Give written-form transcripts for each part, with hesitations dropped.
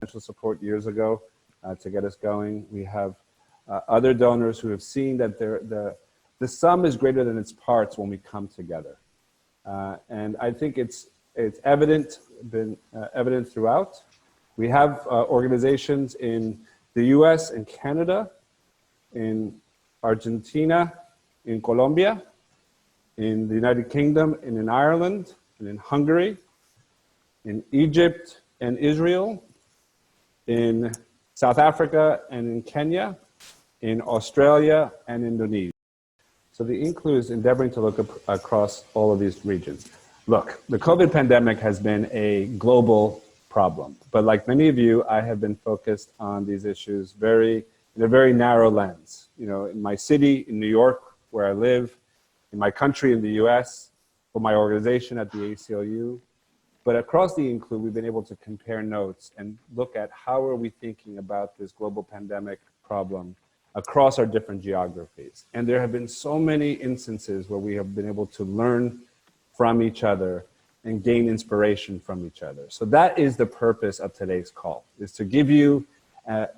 financial support years ago to get us going. We have other donors who have seen that the sum is greater than its parts when we come together. And I think it's been evident throughout. We have organizations in the US and Canada, in Argentina, in Colombia, in the United Kingdom, and in Ireland, and in Hungary, in Egypt and Israel, in South Africa and in Kenya, in Australia and Indonesia. So the INCLO is endeavoring to look across all of these regions. Look, the COVID pandemic has been a global problem, but like many of you, I have been focused on these issues in a very narrow lens. You know, in my city, in New York, where I live, in my country, in the US, for my organization at the ACLU. But across the INCLO, we've been able to compare notes and look at how are we thinking about this global pandemic problem across our different geographies. And there have been so many instances where we have been able to learn from each other and gain inspiration from each other. So that is the purpose of today's call, is to give you an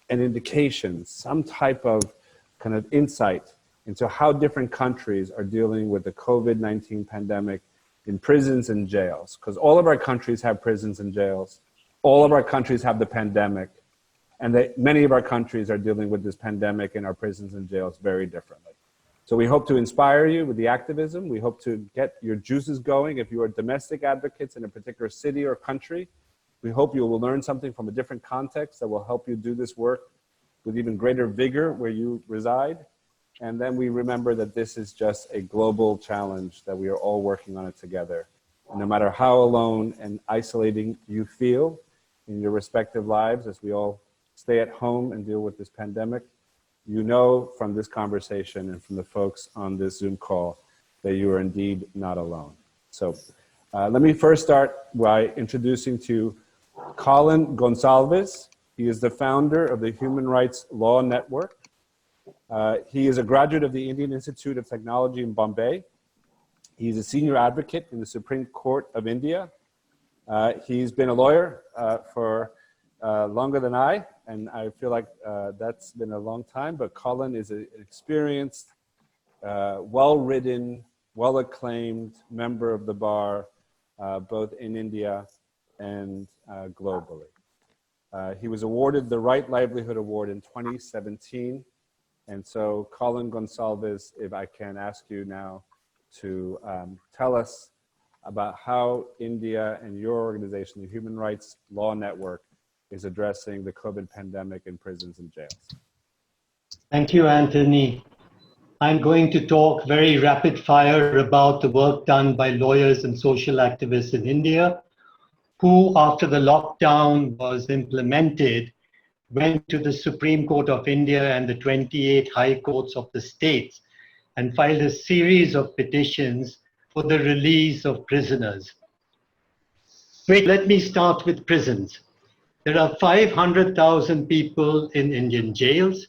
indication, some type of kind of insight into how different countries are dealing with the COVID-19 pandemic in prisons and jails. Because all of our countries have prisons and jails. All of our countries have the pandemic. And many of our countries are dealing with this pandemic in our prisons and jails very differently. So we hope to inspire you with the activism. We hope to get your juices going. If you are domestic advocates in a particular city or country, we hope you will learn something from a different context that will help you do this work with even greater vigor where you reside. And then we remember that this is just a global challenge, that we are all working on it together. And no matter how alone and isolating you feel in your respective lives, as we all stay at home and deal with this pandemic, you know from this conversation and from the folks on this Zoom call that you are indeed not alone. So let me first start by introducing to you Colin Gonsalves. He is the founder of the Human Rights Law Network. He is a graduate of the Indian Institute of Technology in Bombay. He's a senior advocate in the Supreme Court of India. He's been a lawyer for longer than I, and I feel like that's been a long time, but Colin is an experienced, well-written, well-acclaimed member of the bar, both in India and globally. He was awarded the Right Livelihood Award in 2017. And so, Colin Gonsalves, if I can ask you now to tell us about how India and your organization, the Human Rights Law Network, is addressing the COVID pandemic in prisons and jails. Thank you, Anthony. I'm going to talk very rapid fire about the work done by lawyers and social activists in India, who, after the lockdown was implemented, went to the Supreme Court of India and the 28 high courts of the states and filed a series of petitions for the release of prisoners. Wait, let me start with prisons. There are 500,000 people in Indian jails.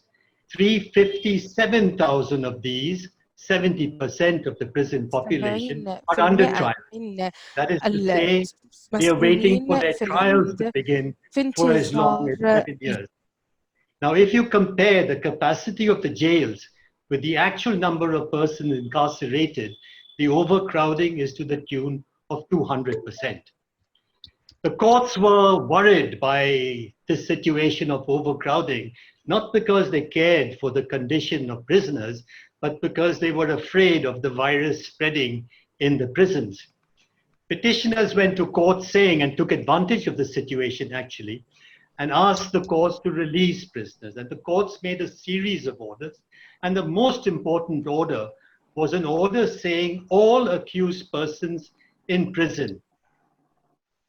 357,000 of these, 70% of the prison population, are under trial. That is to say, they are waiting for their trials to begin for as long as 7 years. Now, if you compare the capacity of the jails with the actual number of persons incarcerated, the overcrowding is to the tune of 200%. The courts were worried by this situation of overcrowding, not because they cared for the condition of prisoners, but because they were afraid of the virus spreading in the prisons. Petitioners went to court saying, and took advantage of the situation actually, and asked the courts to release prisoners. And the courts made a series of orders. And the most important order was an order saying all accused persons in prison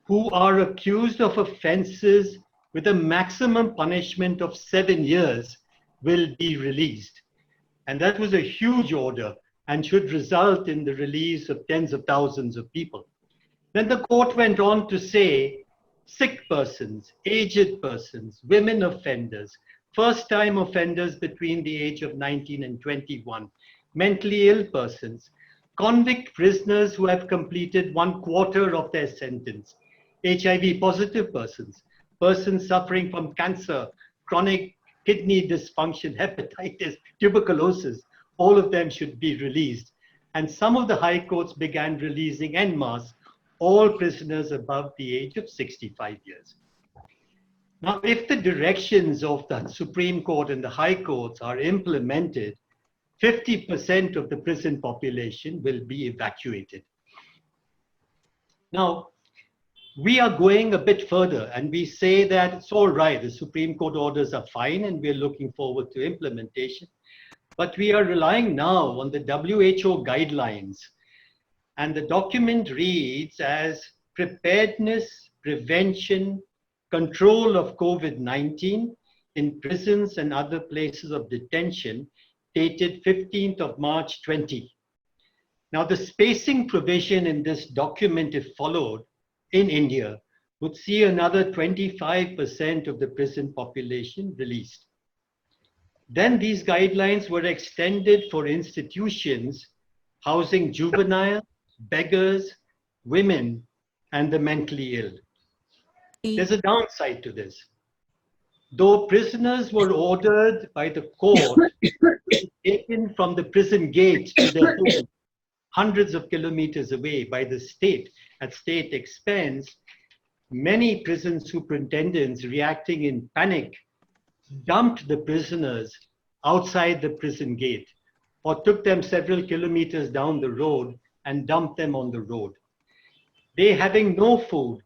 who are accused of offenses with a maximum punishment of 7 years will be released. And that was a huge order and should result in the release of tens of thousands of people. Then the court went on to say sick persons, aged persons, women offenders, first-time offenders between the age of 19 and 21, mentally ill persons, convict prisoners who have completed 1/4 of their sentence, HIV-positive persons, persons suffering from cancer, chronic kidney dysfunction, hepatitis, tuberculosis, all of them should be released. And some of the high courts began releasing en masse all prisoners above the age of 65 years. Now, if the directions of the Supreme Court and the high courts are implemented, 50% of the prison population will be evacuated. Now, we are going a bit further and we say that it's all right, the Supreme Court orders are fine and we're looking forward to implementation. But we are relying now on the WHO guidelines. And the document reads as preparedness, prevention, control of COVID-19 in prisons and other places of detention, dated 15th of March 20. Now, the spacing provision in this document, if followed in India, would see another 25% of the prison population released. Then these guidelines were extended for institutions housing juveniles, beggars, women, and the mentally ill. There's a downside to this. Though prisoners were ordered by the court taken from the prison gate to their home, hundreds of kilometers away by the state at state expense, many prison superintendents reacting in panic dumped the prisoners outside the prison gate or took them several kilometers down the road and dumped them on the road. They, having no food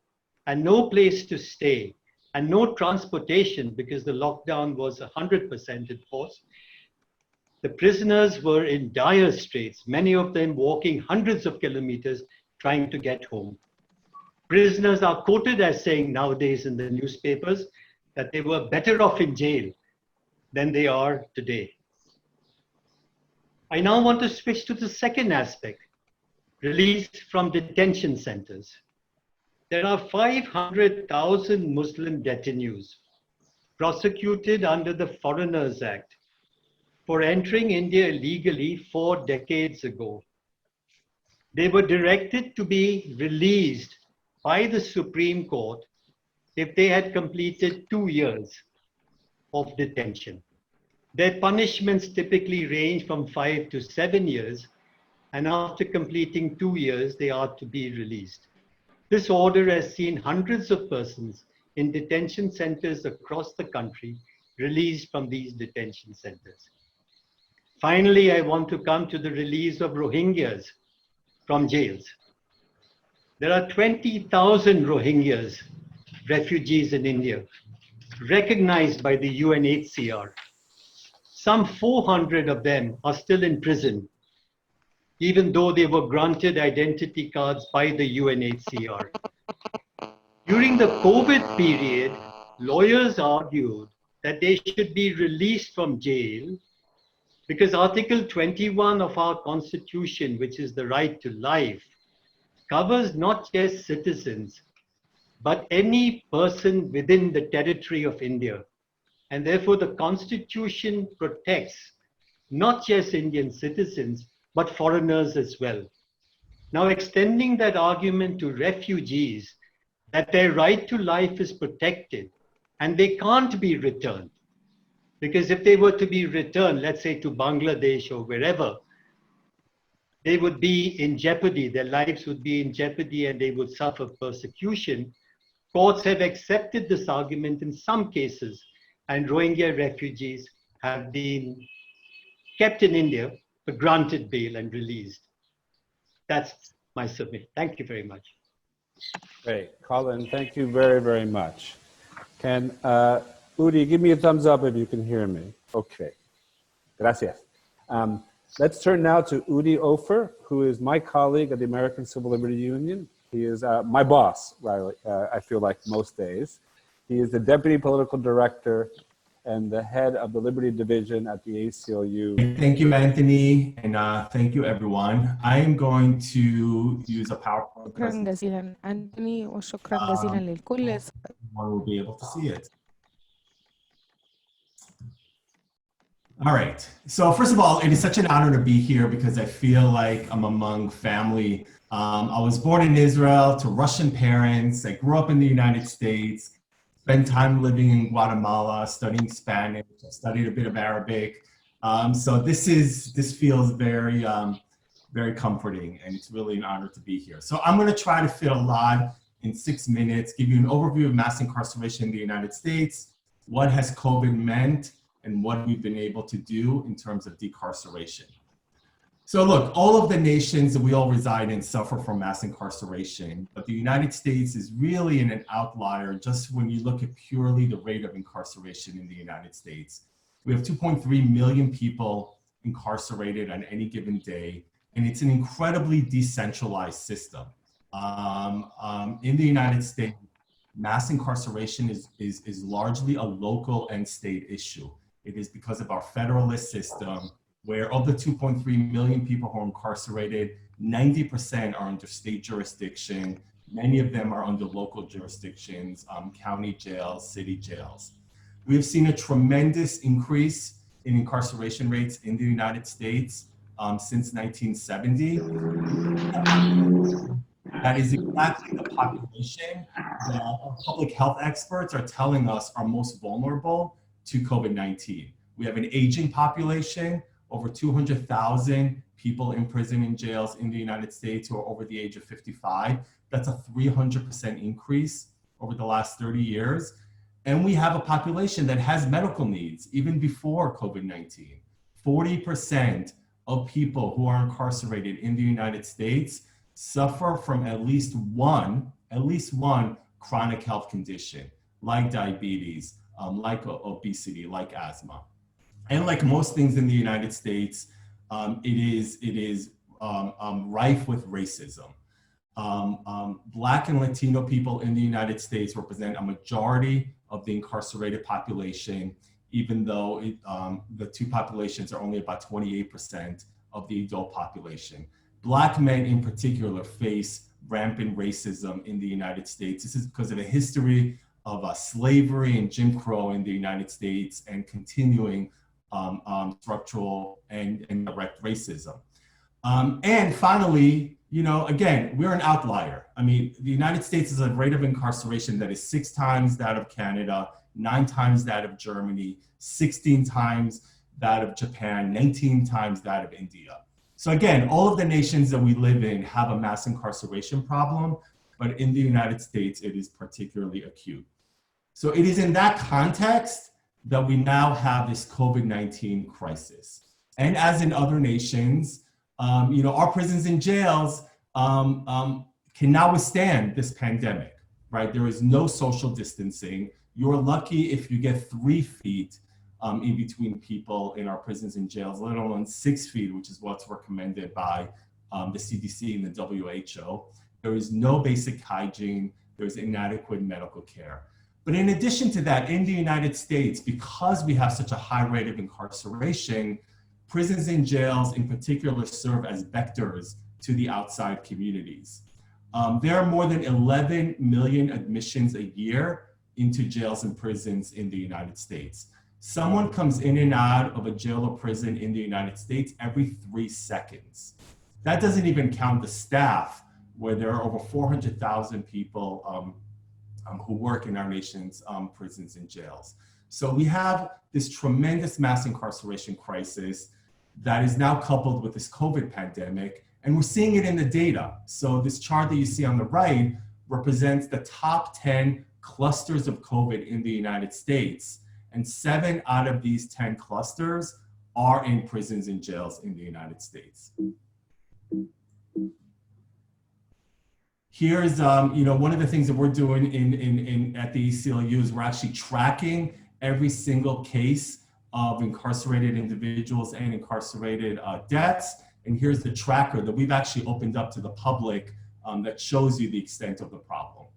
and no place to stay and no transportation because the lockdown was 100% enforced, the prisoners were in dire straits, many of them walking hundreds of kilometers trying to get home. Prisoners are quoted as saying nowadays in the newspapers that they were better off in jail than they are today. I now want to switch to the second aspect, released from detention centers. There are 500,000 Muslim detainees prosecuted under the Foreigners Act for entering India illegally 4 decades ago. They were directed to be released by the Supreme Court if they had completed 2 years of detention. Their punishments typically range from 5 to 7 years, and after completing 2 years, they are to be released. This order has seen hundreds of persons in detention centers across the country released from these detention centers. Finally, I want to come to the release of Rohingyas from jails. There are 20,000 Rohingyas, refugees in India, recognized by the UNHCR. Some 400 of them are still in prison, even though they were granted identity cards by the UNHCR. During the COVID period, lawyers argued that they should be released from jail because Article 21 of our Constitution, which is the right to life, covers not just citizens, but any person within the territory of India. And therefore the Constitution protects not just Indian citizens, but foreigners as well. Now, extending that argument to refugees, that their right to life is protected and they can't be returned. Because if they were to be returned, let's say to Bangladesh or wherever, they would be in jeopardy, their lives would be in jeopardy and they would suffer persecution. Courts have accepted this argument in some cases, and Rohingya refugees have been kept in India for granted bail and released. That's my submission. Thank you very much. Great, Colin, thank you very, very much. Can Udi, give me a thumbs up if you can hear me. Okay, gracias. Let's turn now to Udi Ofer, who is my colleague at the American Civil Liberties Union. He is my boss, I feel like most days. He is the Deputy Political Director and the head of the Liberty Division at the ACLU. Thank you, Anthony, and thank you, everyone. I am going to use a PowerPoint presentation. Anthony, وشكرا جزيلا للكل. Everyone will be able to see it. All right. So first of all, it is such an honor to be here because I feel like I'm among family. I was born in Israel to Russian parents. I grew up in the United States. spent time living in Guatemala, studying Spanish. I studied a bit of Arabic. So this feels very, very comforting, and it's really an honor to be here. So I'm going to try to fit a lot in 6 minutes, give you an overview of mass incarceration in the United States, what has COVID meant, and what we've been able to do in terms of decarceration. So look, all of the nations that we all reside in suffer from mass incarceration, but the United States is really in an outlier just when you look at purely the rate of incarceration in the United States. We have 2.3 million people incarcerated on any given day, and it's an incredibly decentralized system. In the United States, mass incarceration is largely a local and state issue. It is because of our federalist system, where of the 2.3 million people who are incarcerated, 90% are under state jurisdiction. Many of them are under local jurisdictions, county jails, city jails. We have seen a tremendous increase in incarceration rates in the United States since 1970. That is exactly the population that our public health experts are telling us are most vulnerable to COVID-19. We have an aging population, over 200,000 people in prison and jails in the United States who are over the age of 55. That's a 300% increase over the last 30 years. And we have a population that has medical needs even before COVID-19. 40% of people who are incarcerated in the United States suffer from at least one chronic health condition, like diabetes, like obesity, like asthma. And like most things in the United States, it is rife with racism. Black and Latino people in the United States represent a majority of the incarcerated population, even though the two populations are only about 28% of the adult population. Black men in particular face rampant racism in the United States. This is because of a history of slavery and Jim Crow in the United States and continuing structural and direct racism. And finally, you know, again, we're an outlier. I mean, the United States is a rate of incarceration that is 6 times that of Canada, 9 times that of Germany, 16 times that of Japan, 19 times that of India. So again, all of the nations that we live in have a mass incarceration problem, but in the United States, it is particularly acute. So it is in that context that we now have this COVID-19 crisis. And as in other nations, you know, our prisons and jails can now withstand this pandemic, right? There is no social distancing. You're lucky if you get 3 feet in between people in our prisons and jails, let alone 6 feet, which is what's recommended by the CDC and the WHO. There is no basic hygiene. There's inadequate medical care. But in addition to that, in the United States, because we have such a high rate of incarceration, prisons and jails in particular serve as vectors to the outside communities. There are more than 11 million admissions a year into jails and prisons in the United States. Someone comes in and out of a jail or prison in the United States every 3 seconds. That doesn't even count the staff, where there are over 400,000 people who work in our nation's prisons and jails. So we have this tremendous mass incarceration crisis that is now coupled with this COVID pandemic, and we're seeing it in the data. So this chart that you see on the right represents the top 10 clusters of COVID in the United States, and 7 out of these 10 clusters are in prisons and jails in the United States. Here's, you know, one of the things that we're doing at the ACLU is we're actually tracking every single case of incarcerated individuals and incarcerated deaths. And here's the tracker that we've actually opened up to the public that shows you the extent of the problem.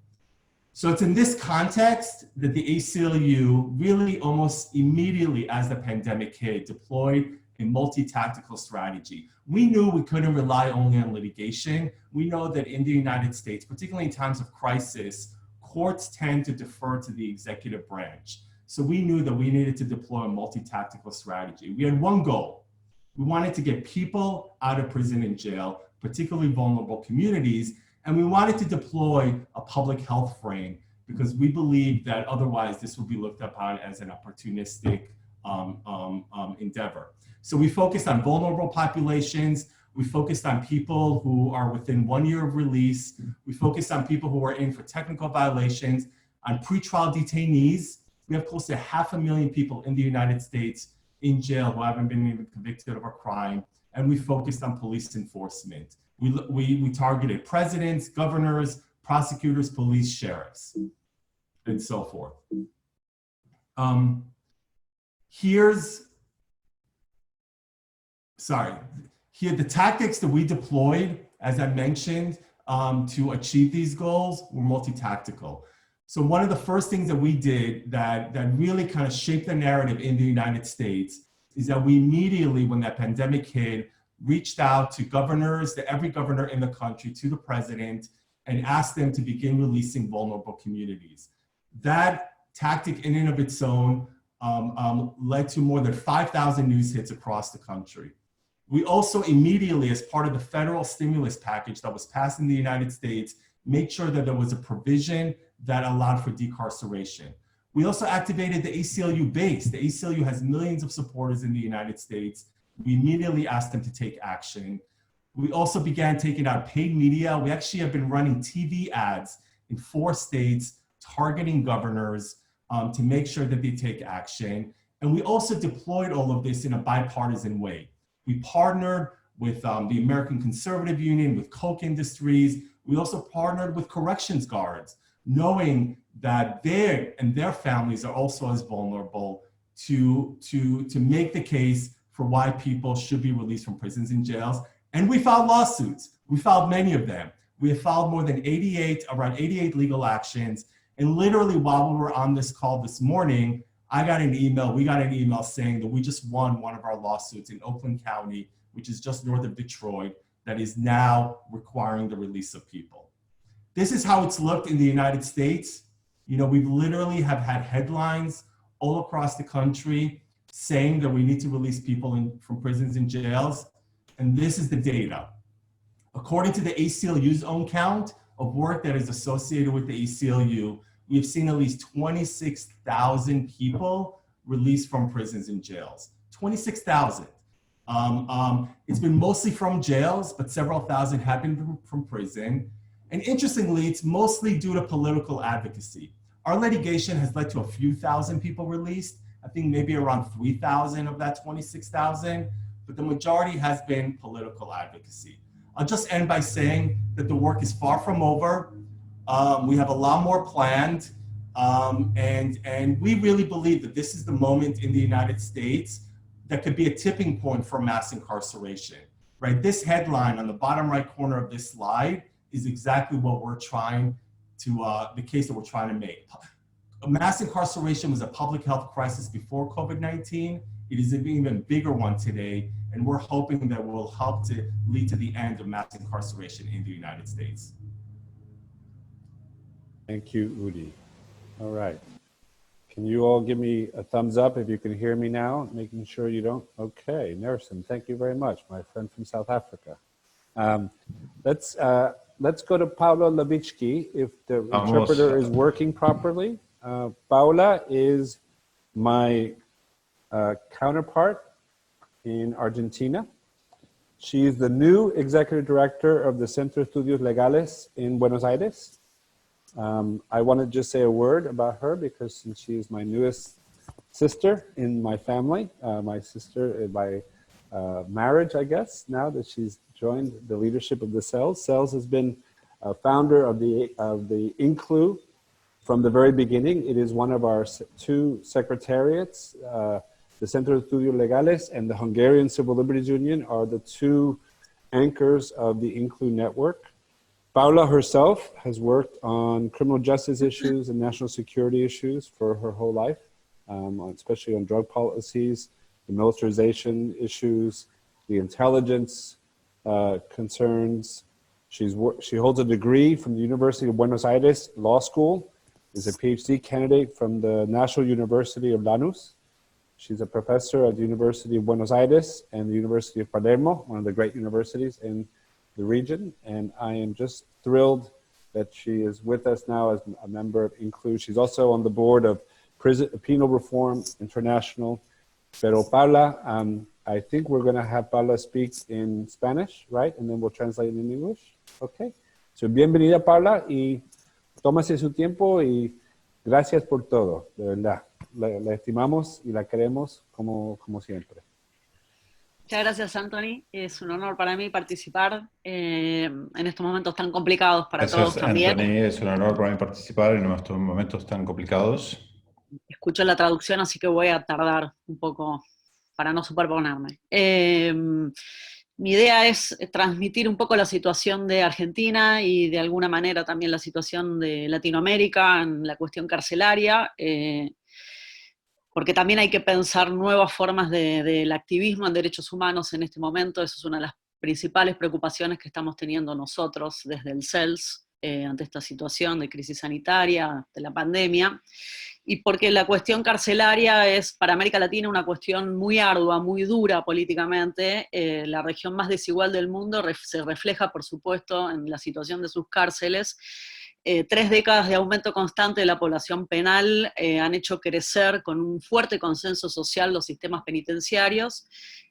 So it's in this context that the ACLU really almost immediately as the pandemic hit deployed a multi-tactical strategy. We knew we couldn't rely only on litigation. We know that in the United States, particularly in times of crisis, courts tend to defer to the executive branch. So we knew that we needed to deploy a multi-tactical strategy. We had one goal. We wanted to get people out of prison and jail, particularly vulnerable communities, and we wanted to deploy a public health frame because we believe that otherwise this will be looked upon as an opportunistic endeavor. So we focused on vulnerable populations. We focused on people who are within 1 year of release. We focused on people who are in for technical violations, on pretrial detainees. We have close to 500,000 people in the United States in jail who haven't been even convicted of a crime. And we focused on police enforcement. We targeted presidents, governors, prosecutors, police, sheriffs, and so forth. Here the tactics that we deployed, as I mentioned, to achieve these goals were multi-tactical. So one of the first things that we did that really kind of shaped the narrative in the United States is that we immediately, when that pandemic hit, reached out to governors, to every governor in the country, to the president, and asked them to begin releasing vulnerable communities. That tactic in and of its own led to more than 5,000 news hits across the country. We also immediately, as part of the federal stimulus package that was passed in the United States, made sure that there was a provision that allowed for decarceration. We also activated the ACLU base. The ACLU has millions of supporters in the United States. We immediately asked them to take action. We also began taking out paid media. We actually have been running TV ads in 4 states targeting governors to make sure that they take action. And we also deployed all of this in a bipartisan way. We partnered with the American Conservative Union, with Koch Industries. We also partnered with corrections guards, knowing that they and their families are also as vulnerable to make the case for why people should be released from prisons and jails. And we filed lawsuits. We filed many of them. We have filed more than around 88 legal actions. And literally while we were on this call this morning, we got an email saying that we just won one of our lawsuits in Oakland County, which is just north of Detroit, that is now requiring the release of people. This is how it's looked in the United States. You know, we literally have had headlines all across the country saying that we need to release people from prisons and jails. And this is the data. According to the ACLU's own count of work that is associated with the ACLU, we've seen at least 26,000 people released from prisons and jails. 26,000. It's been mostly from jails, but several thousand have been from prison. And interestingly, it's mostly due to political advocacy. Our litigation has led to a few thousand people released. I think maybe around 3,000 of that 26,000, but the majority has been political advocacy. I'll just end by saying that the work is far from over. We have a lot more planned, and we really believe that this is the moment in the United States that could be a tipping point for mass incarceration, right? This headline on the bottom right corner of this slide is exactly what we're trying to, the case that we're trying to make. Mass incarceration was a public health crisis before COVID-19. It is an even bigger one today, and we're hoping that will help to lead to the end of mass incarceration in the United States. Thank you, Udi. All right. Can you all give me a thumbs up if you can hear me now? Making sure you don't. Okay, Nerson, thank you very much, my friend from South Africa. Let's go to Paula Levitsky if the interpreter is working properly. Paula is my counterpart in Argentina. She is the new executive director of the Centro de Estudios Legales in Buenos Aires. I want to just say a word about her because since she is my newest sister in my family, my sister by marriage, I guess, now that she's joined the leadership of the CELS. CELS has been a founder of the INCLO from the very beginning. It is one of our 2 secretariats. The Centro de Estudios Legales and the Hungarian Civil Liberties Union are the 2 anchors of the INCLO network. Paula herself has worked on criminal justice issues and national security issues for her whole life, especially on drug policies, the militarization issues, the intelligence concerns. She holds a degree from the University of Buenos Aires Law School, is a PhD candidate from the National University of Lanús. She's a professor at the University of Buenos Aires and the University of Palermo, one of the great universities in the region. And I am just thrilled that she is with us now as a member of INCLO. She's also on the board of Penal Reform International. Pero Paula, I think we're going to have Paula speak in Spanish, right? And then we'll translate it in English. Okay. So, bienvenida, Paula, y tómase su tiempo y gracias por todo, de verdad. La estimamos y la queremos como siempre. Muchas gracias, Anthony. Es un honor para mí participar en estos momentos tan complicados para todos también. Anthony, es un honor para mí participar en estos momentos tan complicados. Escucho la traducción, así que voy a tardar un poco para no superponerme. Mi idea es transmitir un poco la situación de Argentina y de alguna manera también la situación de Latinoamérica en la cuestión carcelaria, porque también hay que pensar nuevas formas del activismo en derechos humanos en este momento. Eso es una de las principales preocupaciones que estamos teniendo nosotros desde el CELS ante esta situación de crisis sanitaria, de la pandemia, y porque la cuestión carcelaria es para América Latina una cuestión muy ardua, muy dura políticamente. La región más desigual del mundo se refleja, por supuesto, en la situación de sus cárceles. 3 décadas de aumento constante de la población penal han hecho crecer con un fuerte consenso social los sistemas penitenciarios,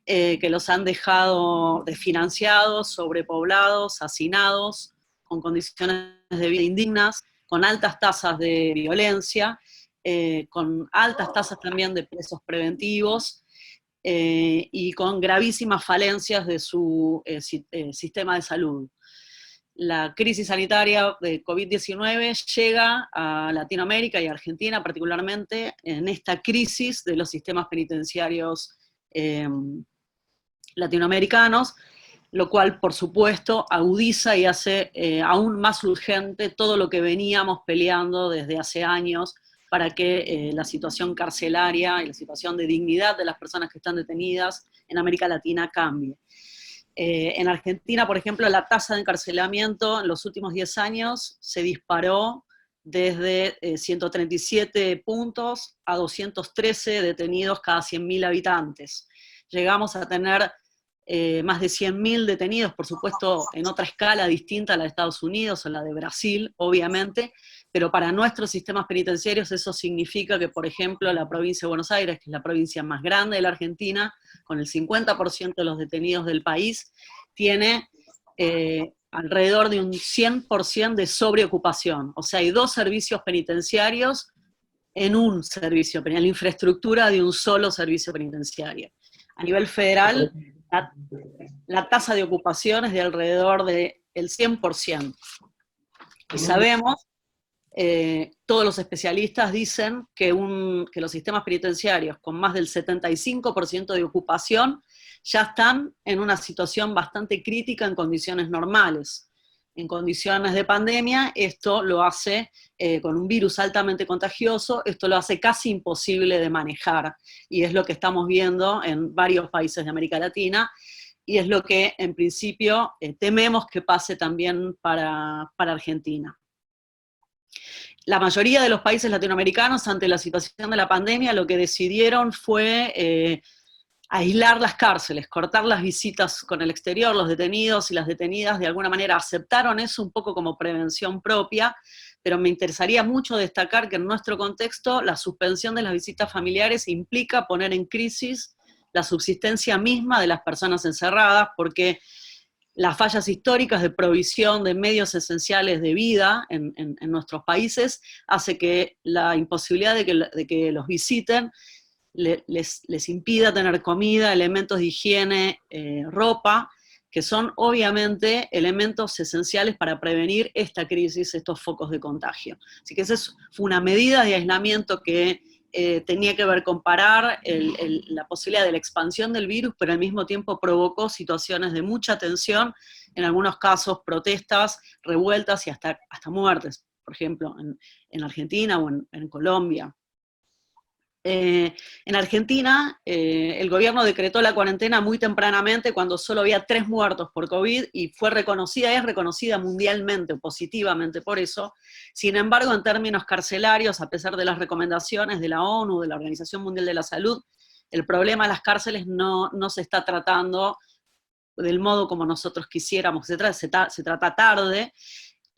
que los han dejado desfinanciados, sobrepoblados, hacinados, con condiciones de vida indignas, con altas tasas de violencia, con altas tasas también de presos preventivos, y con gravísimas falencias de su sistema de salud. La crisis sanitaria de COVID-19 llega a Latinoamérica y a Argentina particularmente en esta crisis de los sistemas penitenciarios latinoamericanos, lo cual, por supuesto, agudiza y hace aún más urgente todo lo que veníamos peleando desde hace años para que la situación carcelaria y la situación de dignidad de las personas que están detenidas en América Latina cambie. En Argentina, por ejemplo, la tasa de encarcelamiento en los últimos 10 años se disparó desde 137 puntos a 213 detenidos cada 100.000 habitantes. Llegamos a tener más de 100.000 detenidos, por supuesto, en otra escala distinta a la de Estados Unidos o la de Brasil, obviamente, pero para nuestros sistemas penitenciarios eso significa que, por ejemplo, la provincia de Buenos Aires, que es la provincia más grande de la Argentina, con el 50% de los detenidos del país, tiene alrededor de un 100% de sobreocupación. O sea, hay 2 servicios penitenciarios en un servicio penitenciario, la infraestructura de un solo servicio penitenciario. A nivel federal, la tasa de ocupación es de alrededor del 100%. Y sabemos, todos los especialistas dicen que los sistemas penitenciarios con más del 75% de ocupación ya están en una situación bastante crítica en condiciones normales. En condiciones de pandemia, esto lo hace, con un virus altamente contagioso, esto lo hace casi imposible de manejar, y es lo que estamos viendo en varios países de América Latina, y es lo que en principio tememos que pase también para Argentina. La mayoría de los países latinoamericanos, ante la situación de la pandemia, lo que decidieron fue aislar las cárceles, cortar las visitas con el exterior. Los detenidos y las detenidas de alguna manera aceptaron eso un poco como prevención propia, pero me interesaría mucho destacar que en nuestro contexto la suspensión de las visitas familiares implica poner en crisis la subsistencia misma de las personas encerradas, porque las fallas históricas de provisión de medios esenciales de vida en nuestros países hace que la imposibilidad de que los visiten les impida tener comida, elementos de higiene, ropa, que son obviamente elementos esenciales para prevenir esta crisis, estos focos de contagio. Así que esa fue una medida de aislamiento que tenía que ver con parar la posibilidad de la expansión del virus, pero al mismo tiempo provocó situaciones de mucha tensión, en algunos casos protestas, revueltas y hasta muertes, por ejemplo, en Argentina o en Colombia. En Argentina, el gobierno decretó la cuarentena muy tempranamente, cuando solo había 3 muertos por COVID, y es reconocida mundialmente, positivamente por eso. Sin embargo, en términos carcelarios, a pesar de las recomendaciones de la ONU, de la Organización Mundial de la Salud, el problema de las cárceles no se está tratando del modo como nosotros quisiéramos, se trata tarde.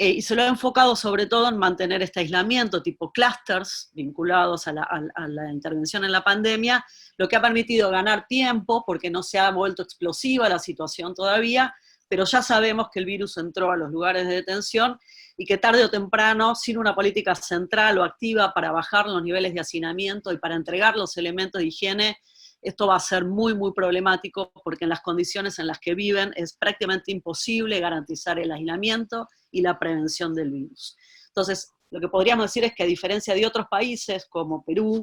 y se lo ha enfocado sobre todo en mantener este aislamiento tipo clusters vinculados a la intervención en la pandemia, lo que ha permitido ganar tiempo porque no se ha vuelto explosiva la situación todavía, pero ya sabemos que el virus entró a los lugares de detención y que tarde o temprano, sin una política central o activa para bajar los niveles de hacinamiento y para entregar los elementos de higiene, esto va a ser muy, muy problemático porque en las condiciones en las que viven es prácticamente imposible garantizar el aislamiento y la prevención del virus. Entonces, lo que podríamos decir es que a diferencia de otros países como Perú,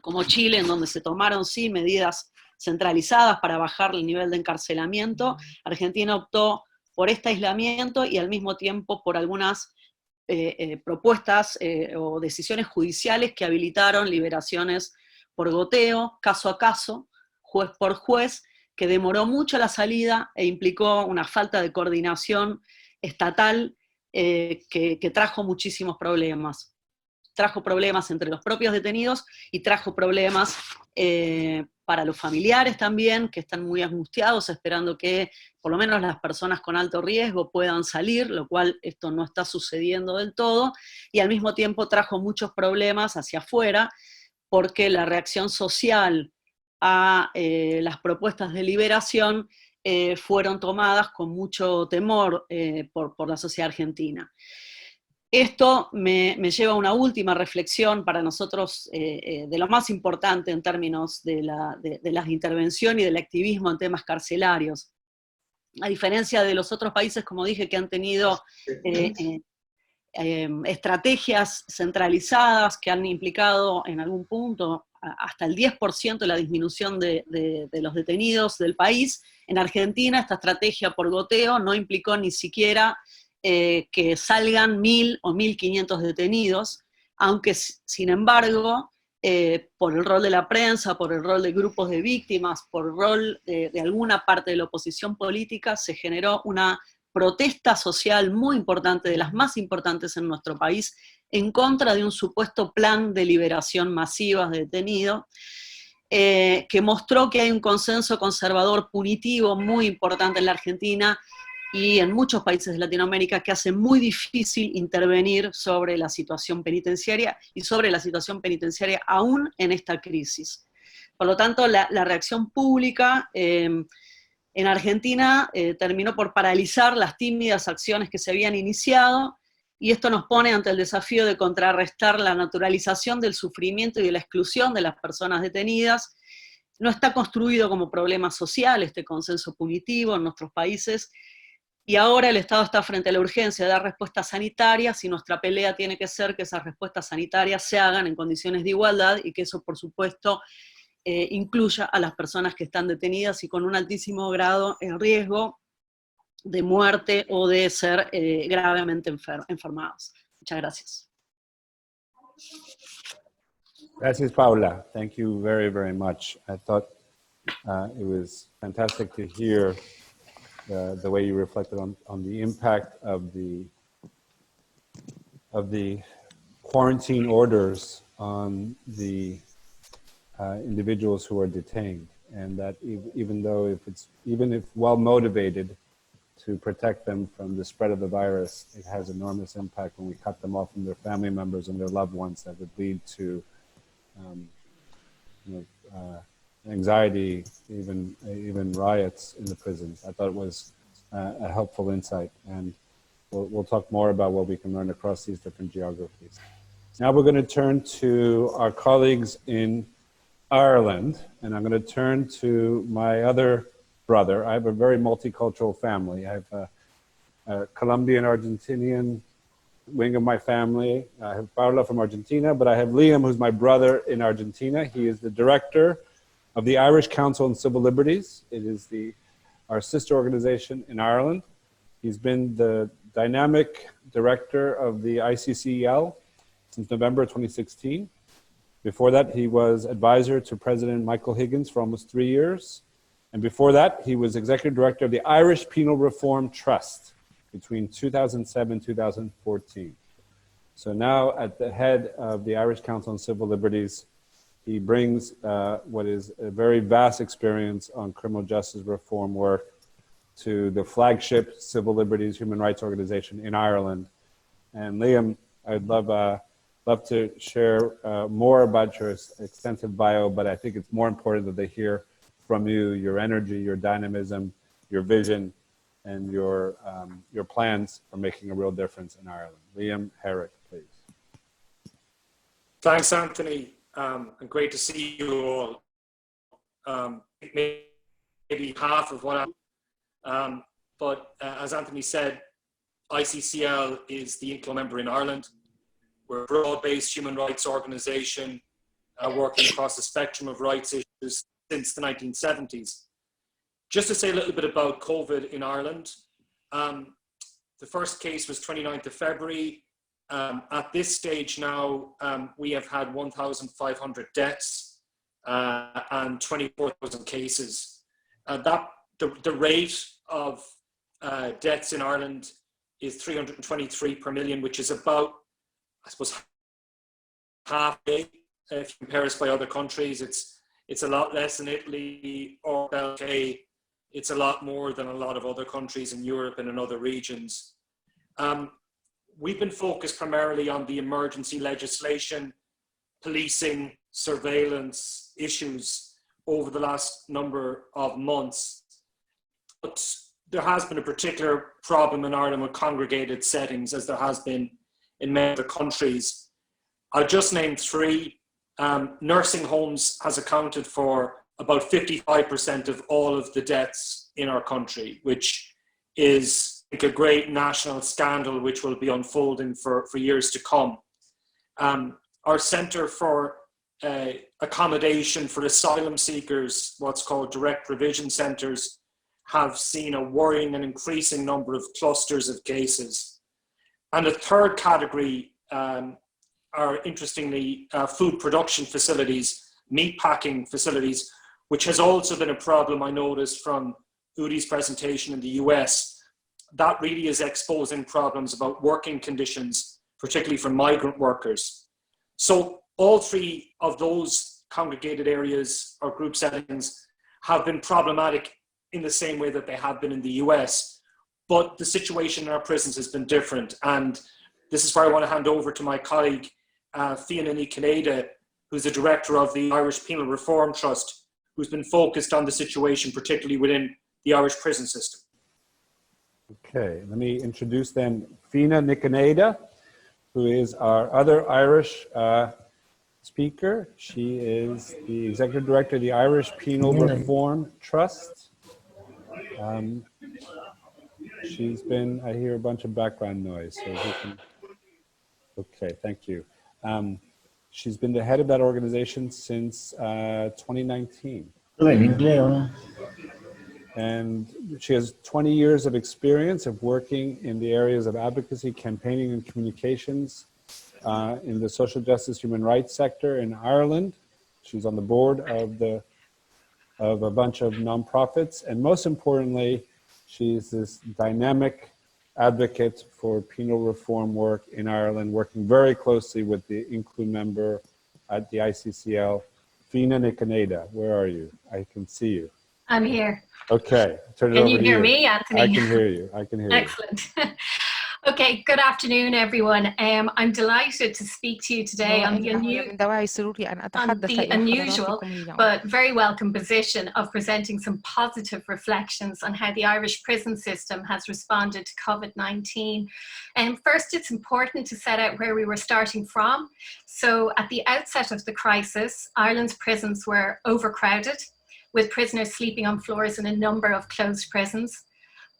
como Chile, en donde se tomaron sí medidas centralizadas para bajar el nivel de encarcelamiento, Argentina optó por este aislamiento y al mismo tiempo por algunas propuestas o decisiones judiciales que habilitaron liberaciones por goteo, caso a caso, juez por juez, que demoró mucho la salida e implicó una falta de coordinación estatal que trajo muchísimos problemas. Trajo problemas entre los propios detenidos y trajo problemas para los familiares también, que están muy angustiados esperando que por lo menos las personas con alto riesgo puedan salir, lo cual esto no está sucediendo del todo, y al mismo tiempo trajo muchos problemas hacia afuera, porque la reacción social a las propuestas de liberación fueron tomadas con mucho temor por la sociedad argentina. Esto me lleva a una última reflexión para nosotros de lo más importante en términos de la intervención y del activismo en temas carcelarios. A diferencia de los otros países, como dije, que han tenido estrategias centralizadas que han implicado en algún punto hasta el 10% de la disminución de los detenidos del país, en Argentina esta estrategia por goteo no implicó ni siquiera que salgan 1.000 o 1.500 detenidos, aunque sin embargo, por el rol de la prensa, por el rol de grupos de víctimas, por el rol de alguna parte de la oposición política, se generó una protesta social muy importante, de las más importantes en nuestro país, en contra de un supuesto plan de liberación masiva de detenidos, que mostró que hay un consenso conservador punitivo muy importante en la Argentina y en muchos países de Latinoamérica, que hace muy difícil intervenir sobre la situación penitenciaria y sobre la situación penitenciaria aún en esta crisis. Por lo tanto, la reacción pública en Argentina terminó por paralizar las tímidas acciones que se habían iniciado, y esto nos pone ante el desafío de contrarrestar la naturalización del sufrimiento y de la exclusión de las personas detenidas. No está construido como problema social este consenso punitivo en nuestros países, y ahora el Estado está frente a la urgencia de dar respuestas sanitarias, y nuestra pelea tiene que ser que esas respuestas sanitarias se hagan en condiciones de igualdad, y que eso, por supuesto, incluya a las personas que están detenidas y con un altísimo grado en riesgo de muerte o de ser gravemente enfermados. Muchas gracias. Gracias, Paula. Thank you very, very much. I thought it was fantastic to hear the way you reflected on the impact of the quarantine orders on the individuals who are detained, and that even if well motivated to protect them from the spread of the virus, it has enormous impact when we cut them off from their family members and their loved ones, that would lead to anxiety, even riots in the prisons. I thought it was a helpful insight, and we'll talk more about what we can learn across these different geographies. Now we're going to turn to our colleagues in Ireland, and I'm going to turn to my other brother. I have a very multicultural family. I have a Colombian, Argentinian wing of my family. I have Paula from Argentina, but I have Liam, who's my brother in Argentina. He is the director of the Irish Council on Civil Liberties. It is our sister organization in Ireland. He's been the dynamic director of the ICCL since November 2016. Before that, he was advisor to President Michael Higgins for almost 3 years. And before that, he was executive director of the Irish Penal Reform Trust between 2007 and 2014. So now at the head of the Irish Council on Civil Liberties, he brings what is a very vast experience on criminal justice reform work to the flagship civil liberties human rights organization in Ireland. And Liam, I'd love to share more about your extensive bio, but I think it's more important that they hear from you, your energy, your dynamism, your vision, and your plans for making a real difference in Ireland. Liam Herrick, please. Thanks, Anthony, and great to see you all. Maybe half of what but as Anthony said, ICCL is the INCLO member in Ireland. We're a broad-based human rights organization working across the spectrum of rights issues since the 1970s. Just to say a little bit about COVID in Ireland, the first case was 29th of February. At this stage now, we have had 1,500 deaths and 24,000 cases. The rate of deaths in Ireland is 323 per million, which is about, I suppose, half a day. If you compare us by other countries, it's a lot less than Italy or UK. It's a lot more than a lot of other countries in Europe and in other regions. We've been focused primarily on the emergency legislation, policing, surveillance issues over the last number of months. But there has been a particular problem in Ireland with congregated settings, as there has been in many other countries. I'll just name three. Nursing homes has accounted for about 55% of all of the deaths in our country, which is, I think, a great national scandal which will be unfolding for years to come. Our Centre for Accommodation for Asylum Seekers, what's called direct provision centres, have seen a worrying and increasing number of clusters of cases. And a third category are, interestingly, food production facilities, meat packing facilities, which has also been a problem, I noticed, from Udi's presentation in the US. That really is exposing problems about working conditions, particularly for migrant workers. So all three of those congregated areas or group settings have been problematic in the same way that they have been in the US. But the situation in our prisons has been different. And this is where I want to hand over to my colleague, Fiona Ní, who's the director of the Irish Penal Reform Trust, who's been focused on the situation, particularly within the Irish prison system. Okay, let me introduce then Fiona Ní, who is our other Irish speaker. She is the executive director of the Irish Penal Reform Trust. She's been, I hear a bunch of background noise, so we can, okay, thank you. She's been the head of that organization since 2019. And she has 20 years of experience of working in the areas of advocacy, campaigning, and communications in the social justice, human rights sector in Ireland. She's on the board of a bunch of nonprofits, and most importantly, she's this dynamic advocate for penal reform work in Ireland, working very closely with the INCLO member at the ICCL, Fiona Ní. Where are you? I can see you. I'm here. Okay, turn it over to you. Can you hear me, Anthony? I can hear you. I can hear you. Excellent. Okay, good afternoon, everyone. I'm delighted to speak to you today on the unusual but very welcome position of presenting some positive reflections on how the Irish prison system has responded to COVID-19. First, it's important to set out where we were starting from. So at the outset of the crisis, Ireland's prisons were overcrowded, with prisoners sleeping on floors in a number of closed prisons.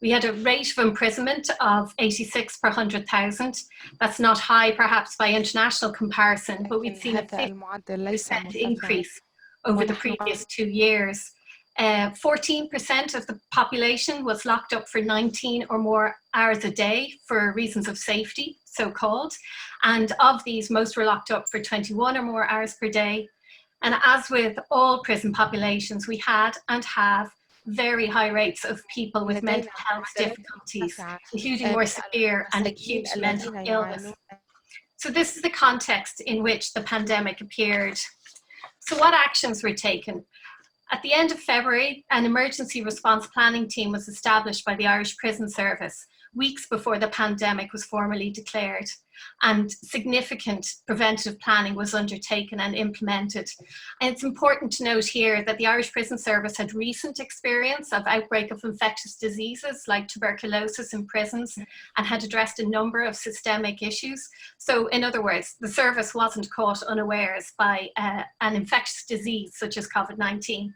We had a rate of imprisonment of 86 per 100,000. That's not high, perhaps, by international comparison, but we've seen a 50% increase over the previous 2 years. 14% of the population was locked up for 19 or more hours a day for reasons of safety, so-called. And of these, most were locked up for 21 or more hours per day. And as with all prison populations, we had and have very high rates of people with mental health difficulties, including more severe and acute mental illness. So this is the context in which the pandemic appeared. So what actions were taken? At the end of February, an emergency response planning team was established by the Irish Prison Service, weeks before the pandemic was formally declared, and significant preventative planning was undertaken and implemented. And it's important to note here that the Irish Prison Service had recent experience of outbreak of infectious diseases like tuberculosis in prisons and had addressed a number of systemic issues. So in other words, the service wasn't caught unawares by an infectious disease such as COVID-19.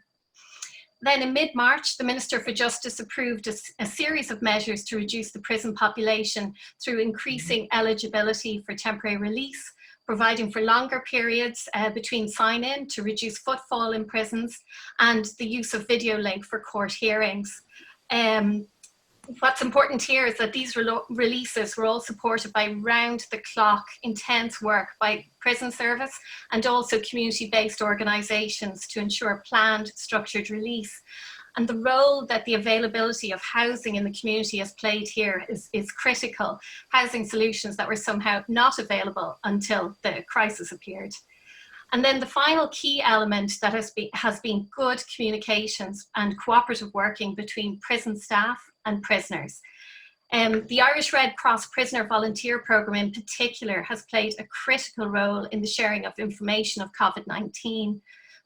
Then in mid-March, the Minister for Justice approved a series of measures to reduce the prison population through increasing eligibility for temporary release, providing for longer periods between sign-in to reduce footfall in prisons, and the use of video link for court hearings. What's important here is that these releases were all supported by round-the-clock intense work by prison service and also community-based organisations to ensure planned, structured release. And the role that the availability of housing in the community has played here is critical. Housing solutions that were somehow not available until the crisis appeared. And then the final key element that has been good communications and cooperative working between prison staff and prisoners. The Irish Red Cross Prisoner Volunteer Programme in particular has played a critical role in the sharing of information of COVID-19.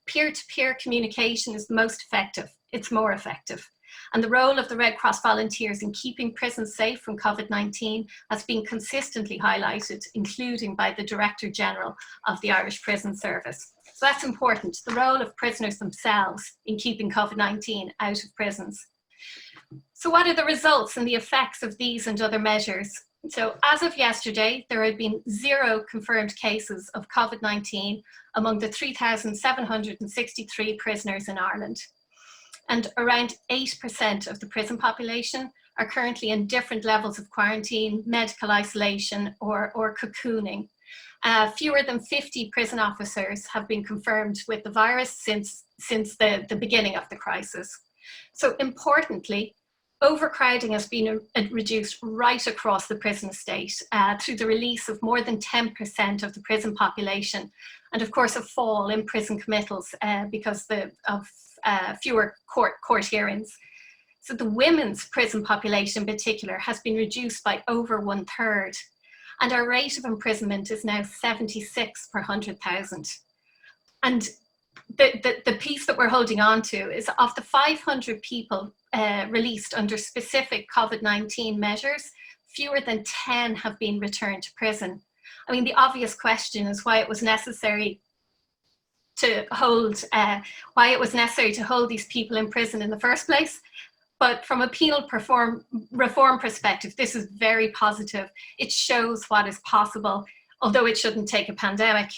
Peer-to-peer communication is the most effective, it's more effective. And the role of the Red Cross volunteers in keeping prisons safe from COVID-19 has been consistently highlighted, including by the Director General of the Irish Prison Service. So that's important, the role of prisoners themselves in keeping COVID-19 out of prisons. So what are the results and the effects of these and other measures? So as of yesterday, there had been 0 confirmed cases of COVID-19 among the 3,763 prisoners in Ireland. And around 8% of the prison population are currently in different levels of quarantine, medical isolation, or cocooning. Fewer than 50 prison officers have been confirmed with the virus since the beginning of the crisis. So importantly, overcrowding has been reduced right across the prison estate through the release of more than 10% of the prison population, and of course a fall in prison committals because of fewer court hearings. So the women's prison population in particular has been reduced by over 1/3, and our rate of imprisonment is now 76 per 100,000. And the piece that we're holding on to is of the 500 people released under specific COVID-19 measures, fewer than 10 have been returned to prison. I mean, the obvious question is why it was necessary to hold these people in prison in the first place. But from a penal reform perspective, this is very positive. It shows what is possible, although it shouldn't take a pandemic.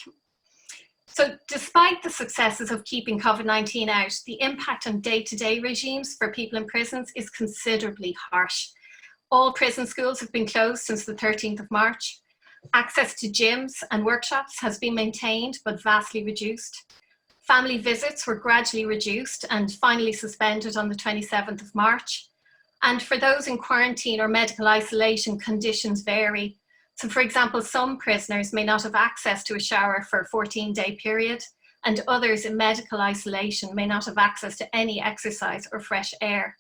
So despite the successes of keeping COVID-19 out, the impact on day-to-day regimes for people in prisons is considerably harsh. All prison schools have been closed since the 13th of March. Access to gyms and workshops has been maintained, but vastly reduced. Family visits were gradually reduced and finally suspended on the 27th of March. And for those in quarantine or medical isolation, conditions vary. So for example, some prisoners may not have access to a shower for a 14-day period, and others in medical isolation may not have access to any exercise or fresh air.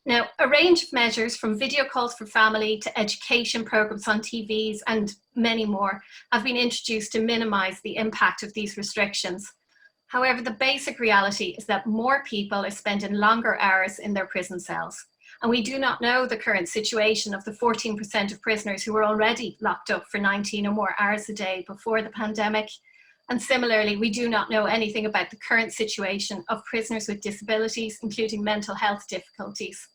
Now, a range of measures from video calls for family to education programs on TVs and many more have been introduced to minimize the impact of these restrictions. However, the basic reality is that more people are spending longer hours in their prison cells. And we do not know the current situation of the 14% of prisoners who were already locked up for 19 or more hours a day before the pandemic. And similarly, we do not know anything about the current situation of prisoners with disabilities, including mental health difficulties.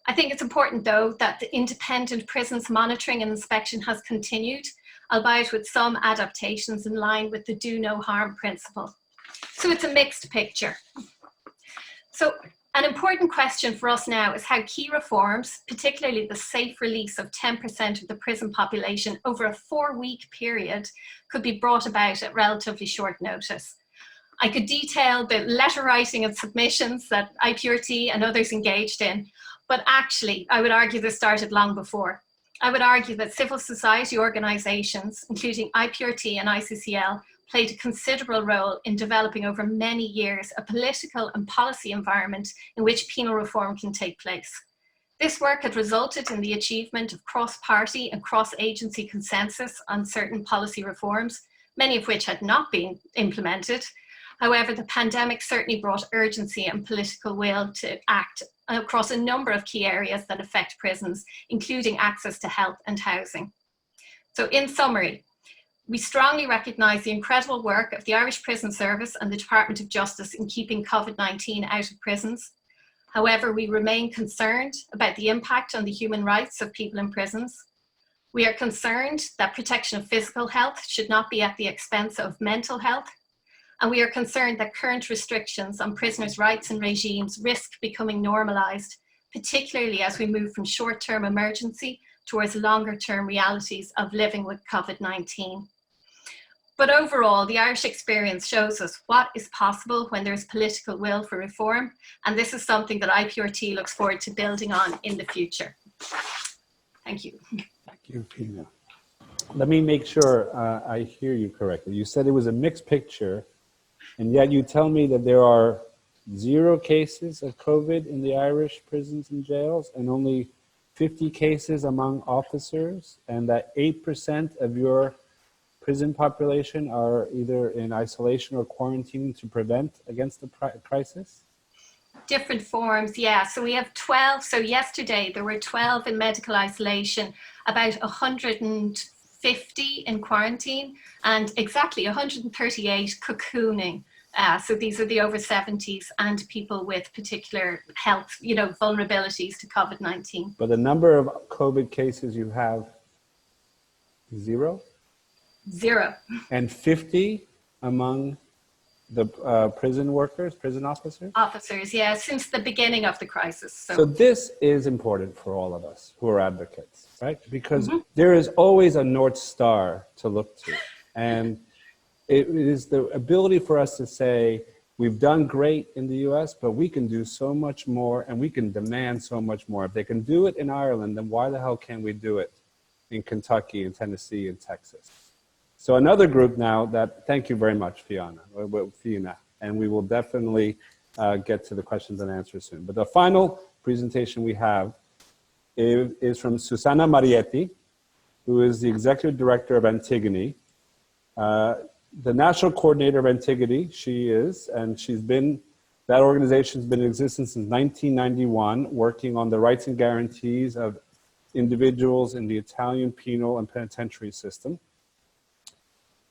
I think it's important, though, that the independent prisons monitoring and inspection has continued, albeit with some adaptations in line with the do no harm principle. So it's a mixed picture. So an important question for us now is how key reforms, particularly the safe release of 10% of the prison population over a 4-week period, could be brought about at relatively short notice. I could detail the letter writing and submissions that IPRT and others engaged in, but actually I would argue this started long before. I would argue that civil society organisations, including IPRT and ICCL, played a considerable role in developing over many years a political and policy environment in which penal reform can take place. This work had resulted in the achievement of cross-party and cross-agency consensus on certain policy reforms, many of which had not been implemented. However, the pandemic certainly brought urgency and political will to act across a number of key areas that affect prisons, including access to health and housing. So in summary, we strongly recognise the incredible work of the Irish Prison Service and the Department of Justice in keeping COVID-19 out of prisons. However, we remain concerned about the impact on the human rights of people in prisons. We are concerned that protection of physical health should not be at the expense of mental health. And we are concerned that current restrictions on prisoners' rights and regimes risk becoming normalised, particularly as we move from short-term emergency towards longer-term realities of living with COVID-19. But overall, the Irish experience shows us what is possible when there is political will for reform, and this is something that IPRT looks forward to building on in the future. Thank you. Thank you, Pina. Let me make sure I hear you correctly. You said it was a mixed picture, and yet you tell me that there are 0 cases of COVID in the Irish prisons and jails, and only 50 cases among officers, and that 8% of your prison population are either in isolation or quarantine to prevent against the crisis? Different forms, yeah. So we have 12. So yesterday there were 12 in medical isolation, about 150 in quarantine, and exactly 138 cocooning. So these are the over 70s and people with particular health, vulnerabilities to COVID-19. But the number of COVID cases you have, 0? 0. And 50 among the prison workers, prison officers? Officers, yeah, since the beginning of the crisis. So this is important for all of us who are advocates, right? Because there is always a North Star to look to. And it is the ability for us to say, we've done great in the US, but we can do so much more and we can demand so much more. If they can do it in Ireland, then why the hell can't we do it in Kentucky and Tennessee and Texas? So another group now that, thank you very much, Fiona, and we will definitely get to the questions and answers soon. But the final presentation we have is from Susanna Marietti, who is the Executive Director of Antigone. The National Coordinator of Antigone, she is, and that organization's been in existence since 1991, working on the rights and guarantees of individuals in the Italian penal and penitentiary system.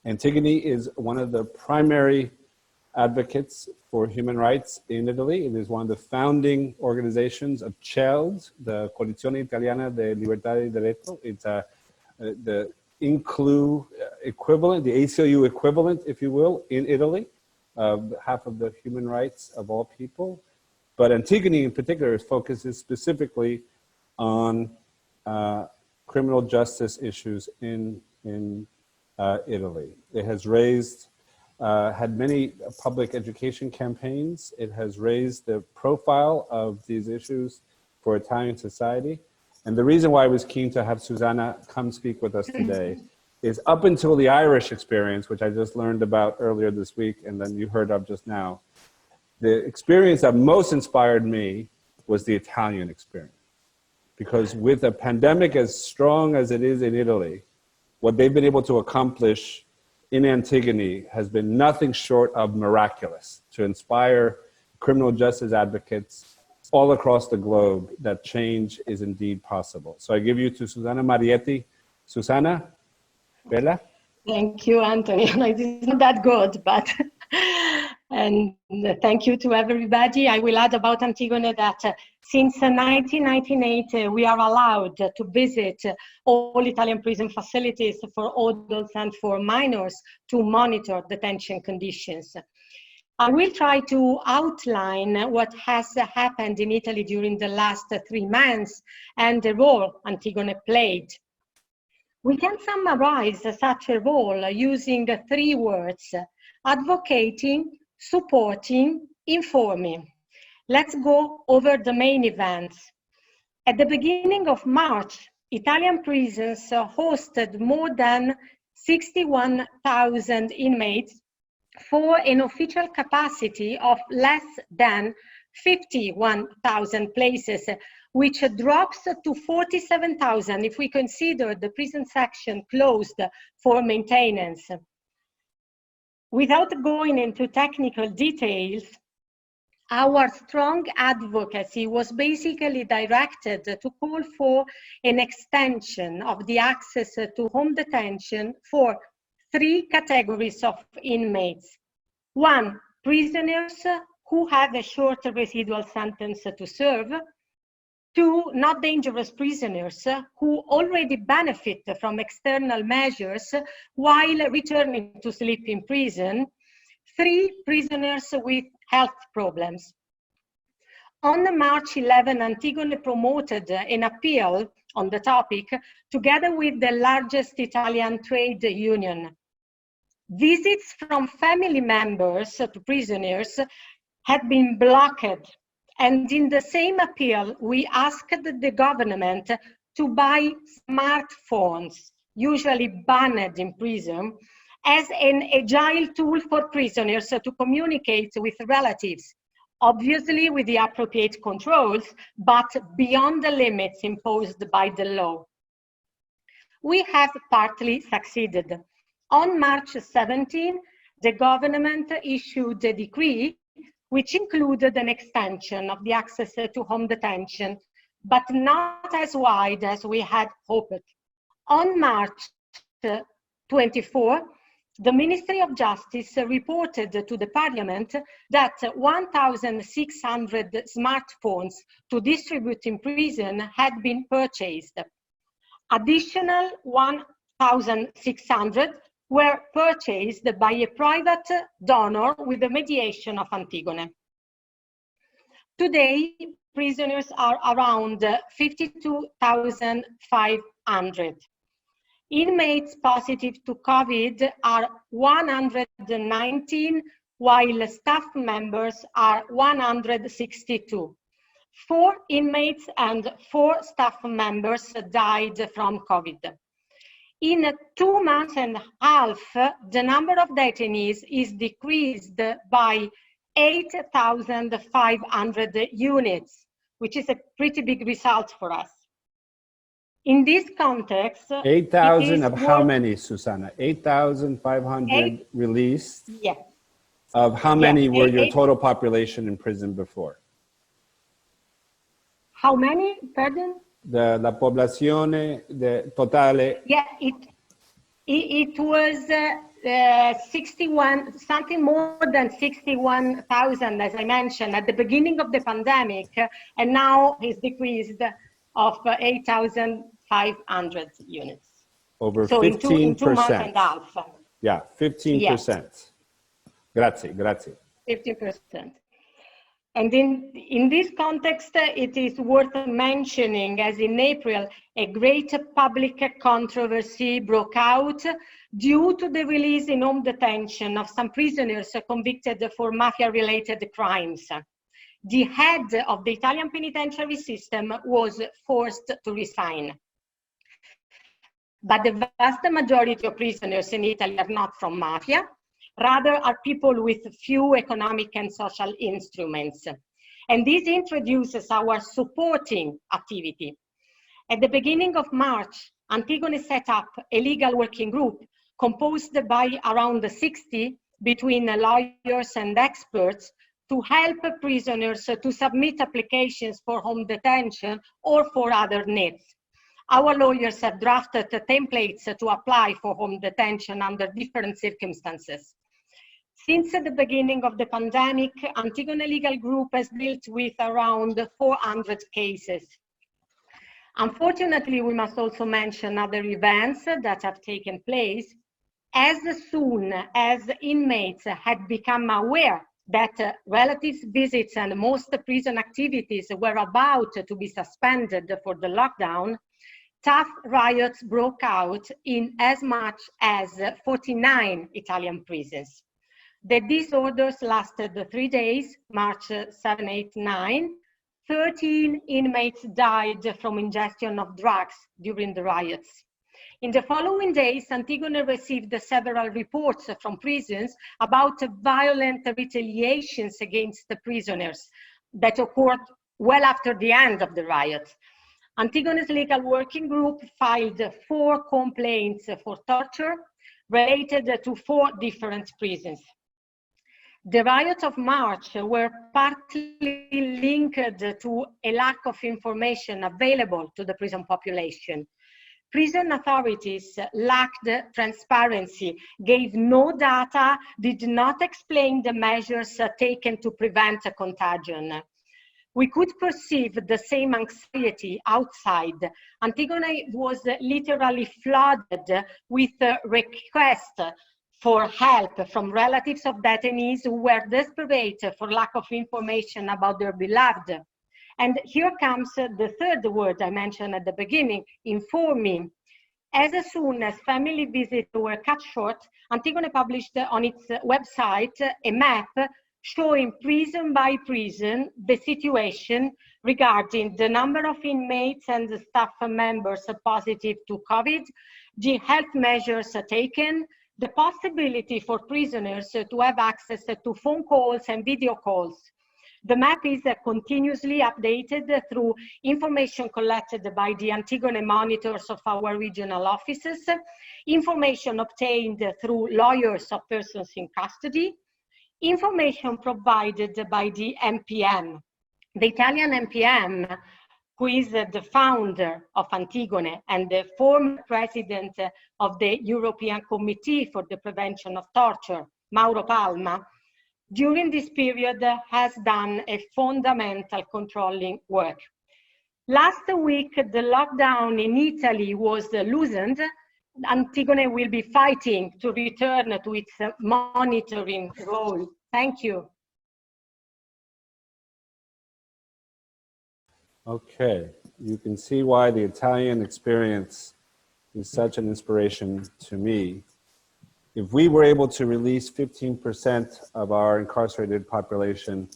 Antigone is one of the primary advocates for human rights in Italy. It is one of the founding organizations of CELD, the Coalizione Italiana de Libertà e Diritto. It's the INCLO equivalent, the ACLU equivalent, if you will, in Italy, half of the human rights of all people. But Antigone in particular focuses specifically on criminal justice issues in Italy. It has had many public education campaigns. It has raised the profile of these issues for Italian society. And the reason why I was keen to have Susanna come speak with us today is up until the Irish experience, which I just learned about earlier this week, and then you heard of just now, the experience that most inspired me was the Italian experience. Because with a pandemic as strong as it is in Italy, what they've been able to accomplish in Antigone has been nothing short of miraculous to inspire criminal justice advocates all across the globe that change is indeed possible. So I give you to Susanna Marietti. Susanna, bella? Thank you, Anthony. It's not that good, but and thank you to everybody. I will add about Antigone that since 1998, we are allowed to visit all Italian prison facilities for adults and for minors to monitor detention conditions. I will try to outline what has happened in Italy during the last 3 months and the role Antigone played. We can summarize such a role using 3 words: advocating, supporting, informing. Let's go over the main events. At the beginning of March, Italian prisons hosted more than 61,000 inmates for an official capacity of less than 51,000 places, which drops to 47,000 if we consider the prison section closed for maintenance. Without going into technical details, our strong advocacy was basically directed to call for an extension of the access to home detention for 3 categories of inmates. 1, prisoners who have a short residual sentence to serve. 2, not dangerous prisoners who already benefit from external measures while returning to sleep in prison. 3, prisoners with health problems. On March 11, Antigone promoted an appeal on the topic together with the largest Italian trade union. Visits from family members to prisoners had been blocked, and in the same appeal, we asked the government to buy smartphones, usually banned in prison, as an agile tool for prisoners to communicate with relatives, obviously with the appropriate controls, but beyond the limits imposed by the law. We have partly succeeded. On March 17, the government issued a decree which included an extension of the access to home detention, but not as wide as we had hoped. On March 24, the Ministry of Justice reported to the Parliament that 1,600 smartphones to distribute in prison had been purchased. Additional 1,600 were purchased by a private donor with the mediation of Antigone. Today, prisoners are around 52,500. Inmates positive to COVID are 119, while staff members are 162. 4 inmates and 4 staff members died from COVID. In 2 months and a half, the number of detainees is decreased by 8,500 units, which is a pretty big result for us. In this context, 8,000 of how many, Susanna? 8,500 released? Yeah. Of how many were your total population in prison before? How many, pardon? La poblazione totale. Yeah, it was 61, something more than 61,000, as I mentioned, at the beginning of the pandemic, and now it's decreased of 8,500 units. Over so 15%. in 2 months and a half. Yeah, 15%. Yes. Grazie, grazie. 15%. And in this context, it is worth mentioning, as in April, a great public controversy broke out due to the release in home detention of some prisoners convicted for mafia-related crimes. The head of the Italian penitentiary system was forced to resign. But the vast majority of prisoners in Italy are not from mafia, rather are people with few economic and social instruments. And this introduces our supporting activity. At the beginning of March, Antigone set up a legal working group composed by around 60 between lawyers and experts to help prisoners to submit applications for home detention or for other needs. Our lawyers have drafted templates to apply for home detention under different circumstances. Since the beginning of the pandemic, Antigone Legal Group has dealt with around 400 cases. Unfortunately, we must also mention other events that have taken place. As soon as inmates had become aware that relatives' visits and most prison activities were about to be suspended for the lockdown, tough riots broke out in as much as 49 Italian prisons. The disorders lasted 3 days, March 7, 8, 9. 13 inmates died from ingestion of drugs during the riots. In the following days, Antigone received several reports from prisons about violent retaliations against the prisoners that occurred well after the end of the riot. Antigone's legal working group filed 4 complaints for torture related to 4 different prisons. The riots of March were partly linked to a lack of information available to the prison population. Prison authorities lacked transparency, gave no data, did not explain the measures taken to prevent a contagion. We could perceive the same anxiety outside. Antigone was literally flooded with requests for help from relatives of detainees who were desperate for lack of information about their beloved. And here comes the third word I mentioned at the beginning, informing. As soon as family visits were cut short, Antigone published on its website a map showing prison by prison the situation regarding the number of inmates and the staff members positive to COVID, the health measures taken, the possibility for prisoners to have access to phone calls and video calls. The map is continuously updated through information collected by the Antigone monitors of our regional offices, information obtained through lawyers of persons in custody, information provided by the MPM. The Italian MPM, who is the founder of Antigone and the former president of the European Committee for the Prevention of Torture, Mauro Palma, during this period has done a fundamental controlling work. Last week, the lockdown in Italy was loosened. Antigone will be fighting to return to its monitoring role. Thank you. Okay, you can see why the Italian experience is such an inspiration to me. If we were able to release 15% of our incarcerated population,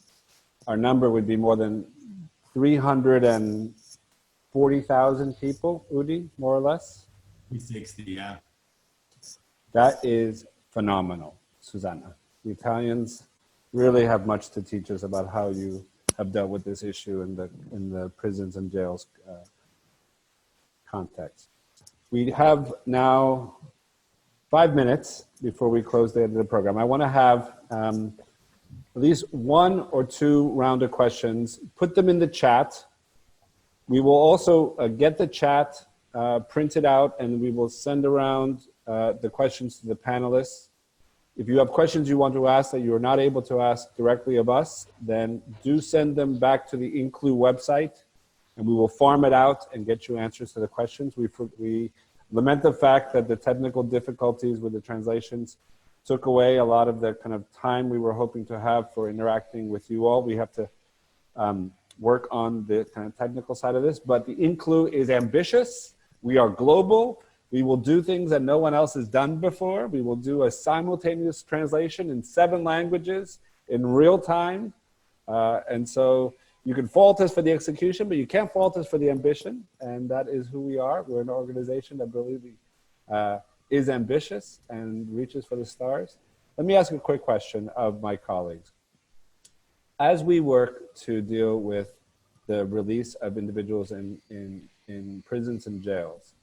our number would be more than 340,000 people, Udi, more or less? 360, yeah. That is phenomenal, Susanna. The Italians really have much to teach us about how you have dealt with this issue in the prisons and jails context. We have now 5 minutes before we close the end of the program. I want to have at least 1 or 2 round of questions. Put them in the chat. We will also get the chat printed out, and we will send around the questions to the panelists. If you have questions you want to ask that you are not able to ask directly of us, then do send them back to the INCLO website, and we will farm it out and get you answers to the questions. We lament the fact that the technical difficulties with the translations took away a lot of the kind of time we were hoping to have for interacting with you all. We have to work on the kind of technical side of this, but the INCLO is ambitious. We are global. We will do things that no one else has done before. We will do a simultaneous translation in 7 languages in real time. And so you can fault us for the execution, but you can't fault us for the ambition. And that is who we are. We're an organization that really is ambitious and reaches for the stars. Let me ask a quick question of my colleagues. As we work to deal with the release of individuals in prisons and jails,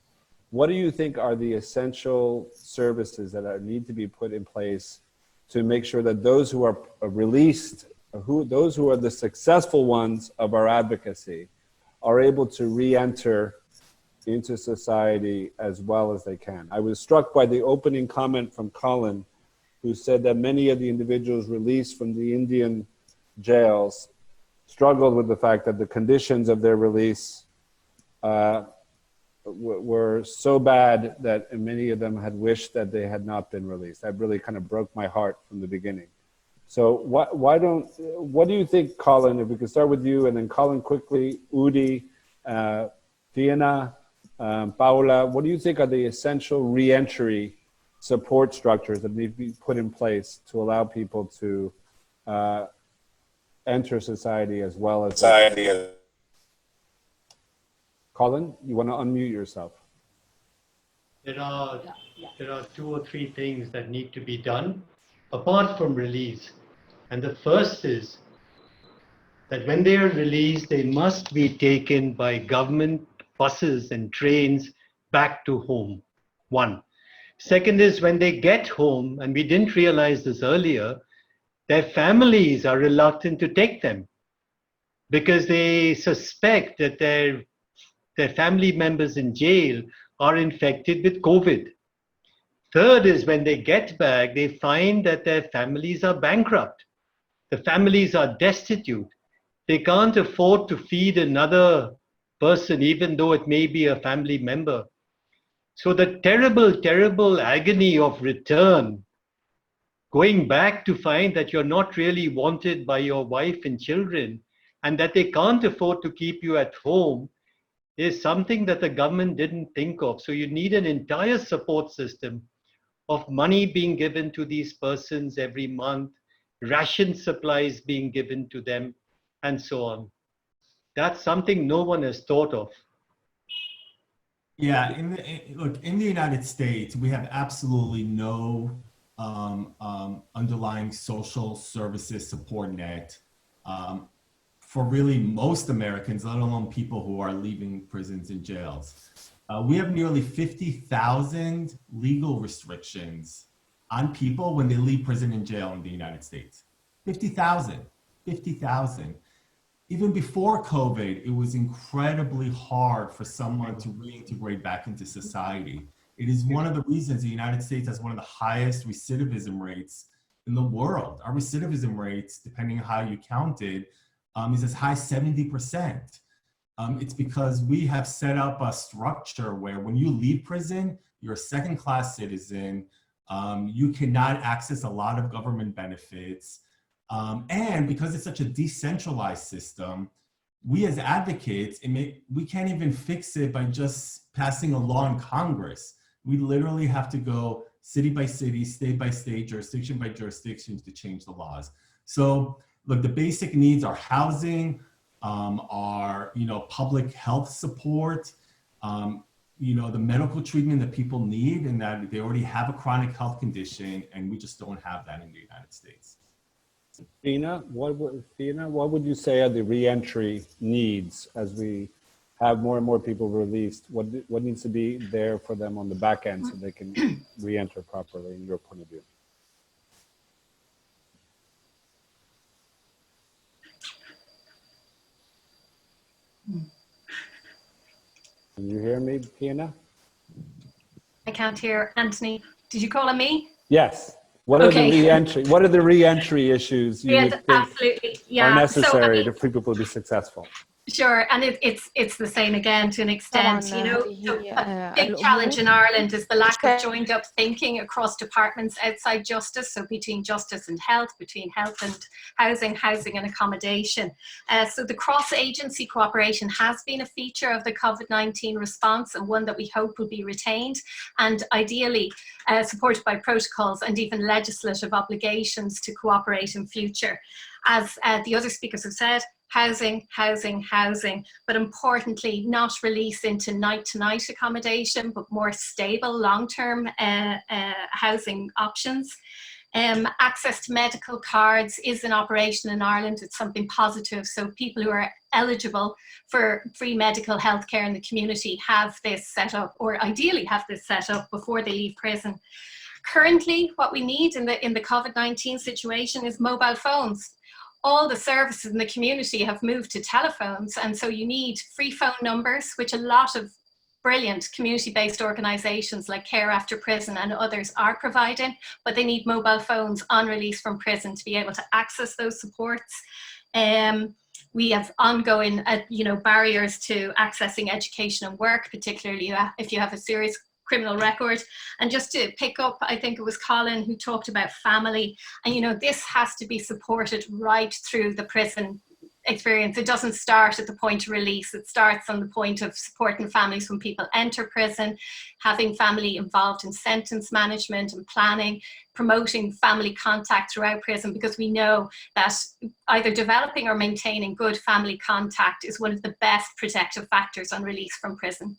what do you think are the essential services that need to be put in place to make sure that those who are released, those who are the successful ones of our advocacy, are able to re-enter into society as well as they can? I was struck by the opening comment from Colin, who said that many of the individuals released from the Indian jails struggled with the fact that the conditions of their release were so bad that many of them had wished that they had not been released. That really kind of broke my heart from the beginning. So what do you think, Colin, if we could start with you, and then Colin quickly, Udi, Diana, Paola, what do you think are the essential re-entry support structures that need to be put in place to allow people to enter society as well as Colin, you want to unmute yourself? there are two or three things that need to be done apart from release. And the first is that when they are released, they must be taken by government buses and trains back to home. One. Second is when they get home, and we didn't realize this earlier, their families are reluctant to take them because they suspect that their family members in jail are infected with COVID. Third is when they get back, they find that their families are bankrupt. The families are destitute. They can't afford to feed another person, even though it may be a family member. So the terrible, terrible agony of return, going back to find that you're not really wanted by your wife and children, and that they can't afford to keep you at home, is something that the government didn't think of. So you need an entire support system of money being given to these persons every month, ration supplies being given to them, and so on. That's something no one has thought of. Yeah, look, in the United States, we have absolutely no underlying social services support net for really most Americans, let alone people who are leaving prisons and jails. We have nearly 50,000 legal restrictions on people when they leave prison and jail in the United States. 50,000. Even before COVID, it was incredibly hard for someone to reintegrate back into society. It is one of the reasons the United States has one of the highest recidivism rates in the world. Our recidivism rates, depending on how you count it, is as high as 70%. It's because we have set up a structure where when you leave prison, you're a second-class citizen. You cannot access a lot of government benefits. And because it's such a decentralized system, we as advocates, we can't even fix it by just passing a law in Congress. We literally have to go city by city, state by state, jurisdiction by jurisdiction to change the laws. So look, the basic needs are housing, are public health support, the medical treatment that people need, and that they already have a chronic health condition, and we just don't have that in the United States. Fina, what would you say are the reentry needs as we have more and more people released? What needs to be there for them on the back end so they can reenter properly, in your point of view? Can you hear me, Fina? I can't hear. Anthony, did you call on me? Yes. What are the reentry issues you would think are necessary for people to be successful? Sure, and it's the same again to an extent. A big challenge in Ireland is the lack of joined up thinking across departments outside justice, so between justice and health, between health and housing and accommodation. So the cross-agency cooperation has been a feature of the COVID-19 response, and one that we hope will be retained, and ideally supported by protocols and even legislative obligations to cooperate in future. As the other speakers have said, housing, but importantly, not release into night-to-night accommodation, but more stable long-term housing options. Access to medical cards is in operation in Ireland. It's something positive. So people who are eligible for free medical health care in the community have this set up, or ideally have this set up before they leave prison. Currently, what we need in the COVID-19 situation is mobile phones. All the services in the community have moved to telephones, and so you need free phone numbers, which a lot of brilliant community-based organisations like Care After Prison and others are providing, but they need mobile phones on release from prison to be able to access those supports. We have ongoing barriers to accessing education and work, particularly if you have a serious criminal record. And just to pick up, I think it was Colin who talked about family, and this has to be supported right through the prison experience. It doesn't start at the point of release. It starts on the point of supporting families when people enter prison, having family involved in sentence management and planning, promoting family contact throughout prison, because we know that either developing or maintaining good family contact is one of the best protective factors on release from prison.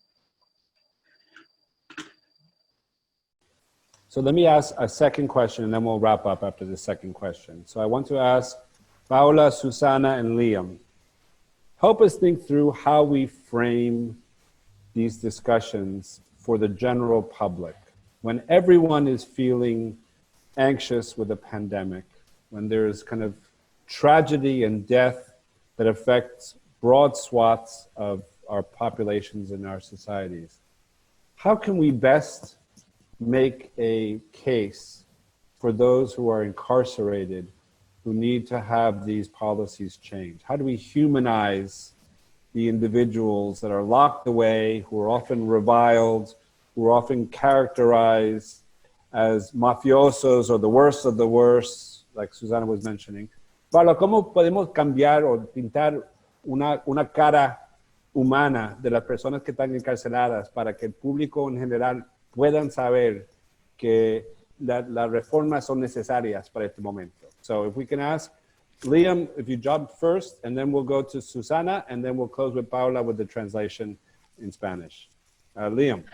So let me ask a second question, and then we'll wrap up after the second question. So I want to ask Paula, Susana, and Liam, help us think through how we frame these discussions for the general public. When everyone is feeling anxious with a pandemic, when there's kind of tragedy and death that affects broad swaths of our populations and our societies, how can we best make a case for those who are incarcerated, who need to have these policies changed? How do we humanize the individuals that are locked away, who are often reviled, who are often characterized as mafiosos or the worst of the worst, like Susana was mentioning? Pablo, ¿cómo podemos cambiar o pintar una cara humana de las personas que están encarceladas para que el público en general puedan saber que las reformas son necesarias para este momento? So if we can ask Liam, if you jump first, and then we'll go to Susana, and then we'll close with Paula with the translation in Spanish. Liam.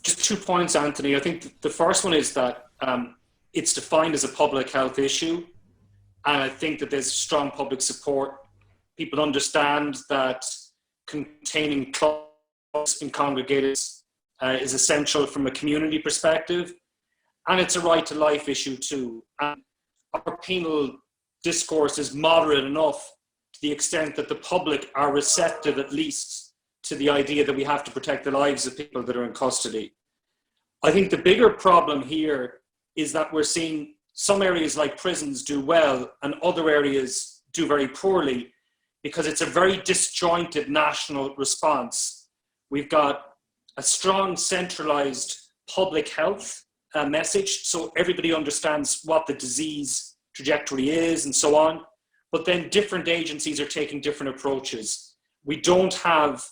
Just 2 points, Anthony. I think the first one is that it's defined as a public health issue, and I think that there's strong public support. People understand that containing clubs and congregators is essential from a community perspective, and it's a right to life issue too. And our penal discourse is moderate enough to the extent that the public are receptive, at least, to the idea that we have to protect the lives of people that are in custody. I think the bigger problem here is that we're seeing some areas like prisons do well and other areas do very poorly, because it's a very disjointed national response. We've got a strong centralized public health message, so everybody understands what the disease trajectory is and so on, but then different agencies are taking different approaches. We don't have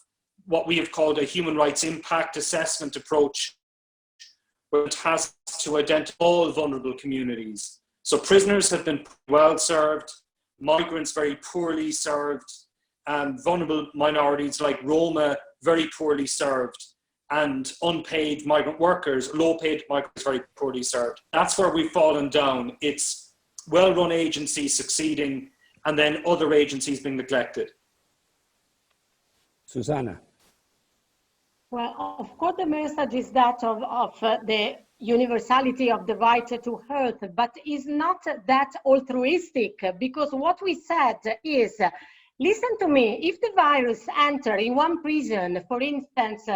what we have called a human rights impact assessment approach, where it has to identify all vulnerable communities. So prisoners have been well served, migrants very poorly served, and vulnerable minorities like Roma very poorly served, and unpaid migrant workers, low-paid migrants very poorly served. That's where we've fallen down. It's well-run agencies succeeding and then other agencies being neglected. Susana. Well, of course, the message is that of the universality of the right to health, but is not that altruistic, because what we said is, listen to me, if the virus enter in one prison, for instance,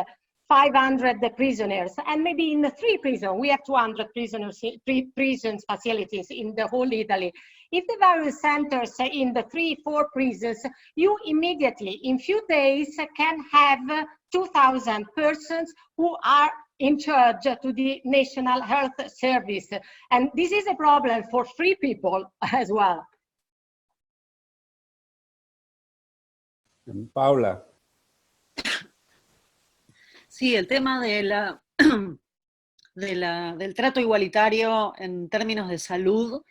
500 prisoners, and maybe in 3 prisons, we have 200 prisoners, 3 prisons facilities in the whole Italy. If the virus enters in the 3-4 prisons, you immediately, in few days, can have 2,000 persons who are in charge to the National Health Service. And this is a problem for free people as well. Paula. Sí, el tema de del trato igualitario en términos de salud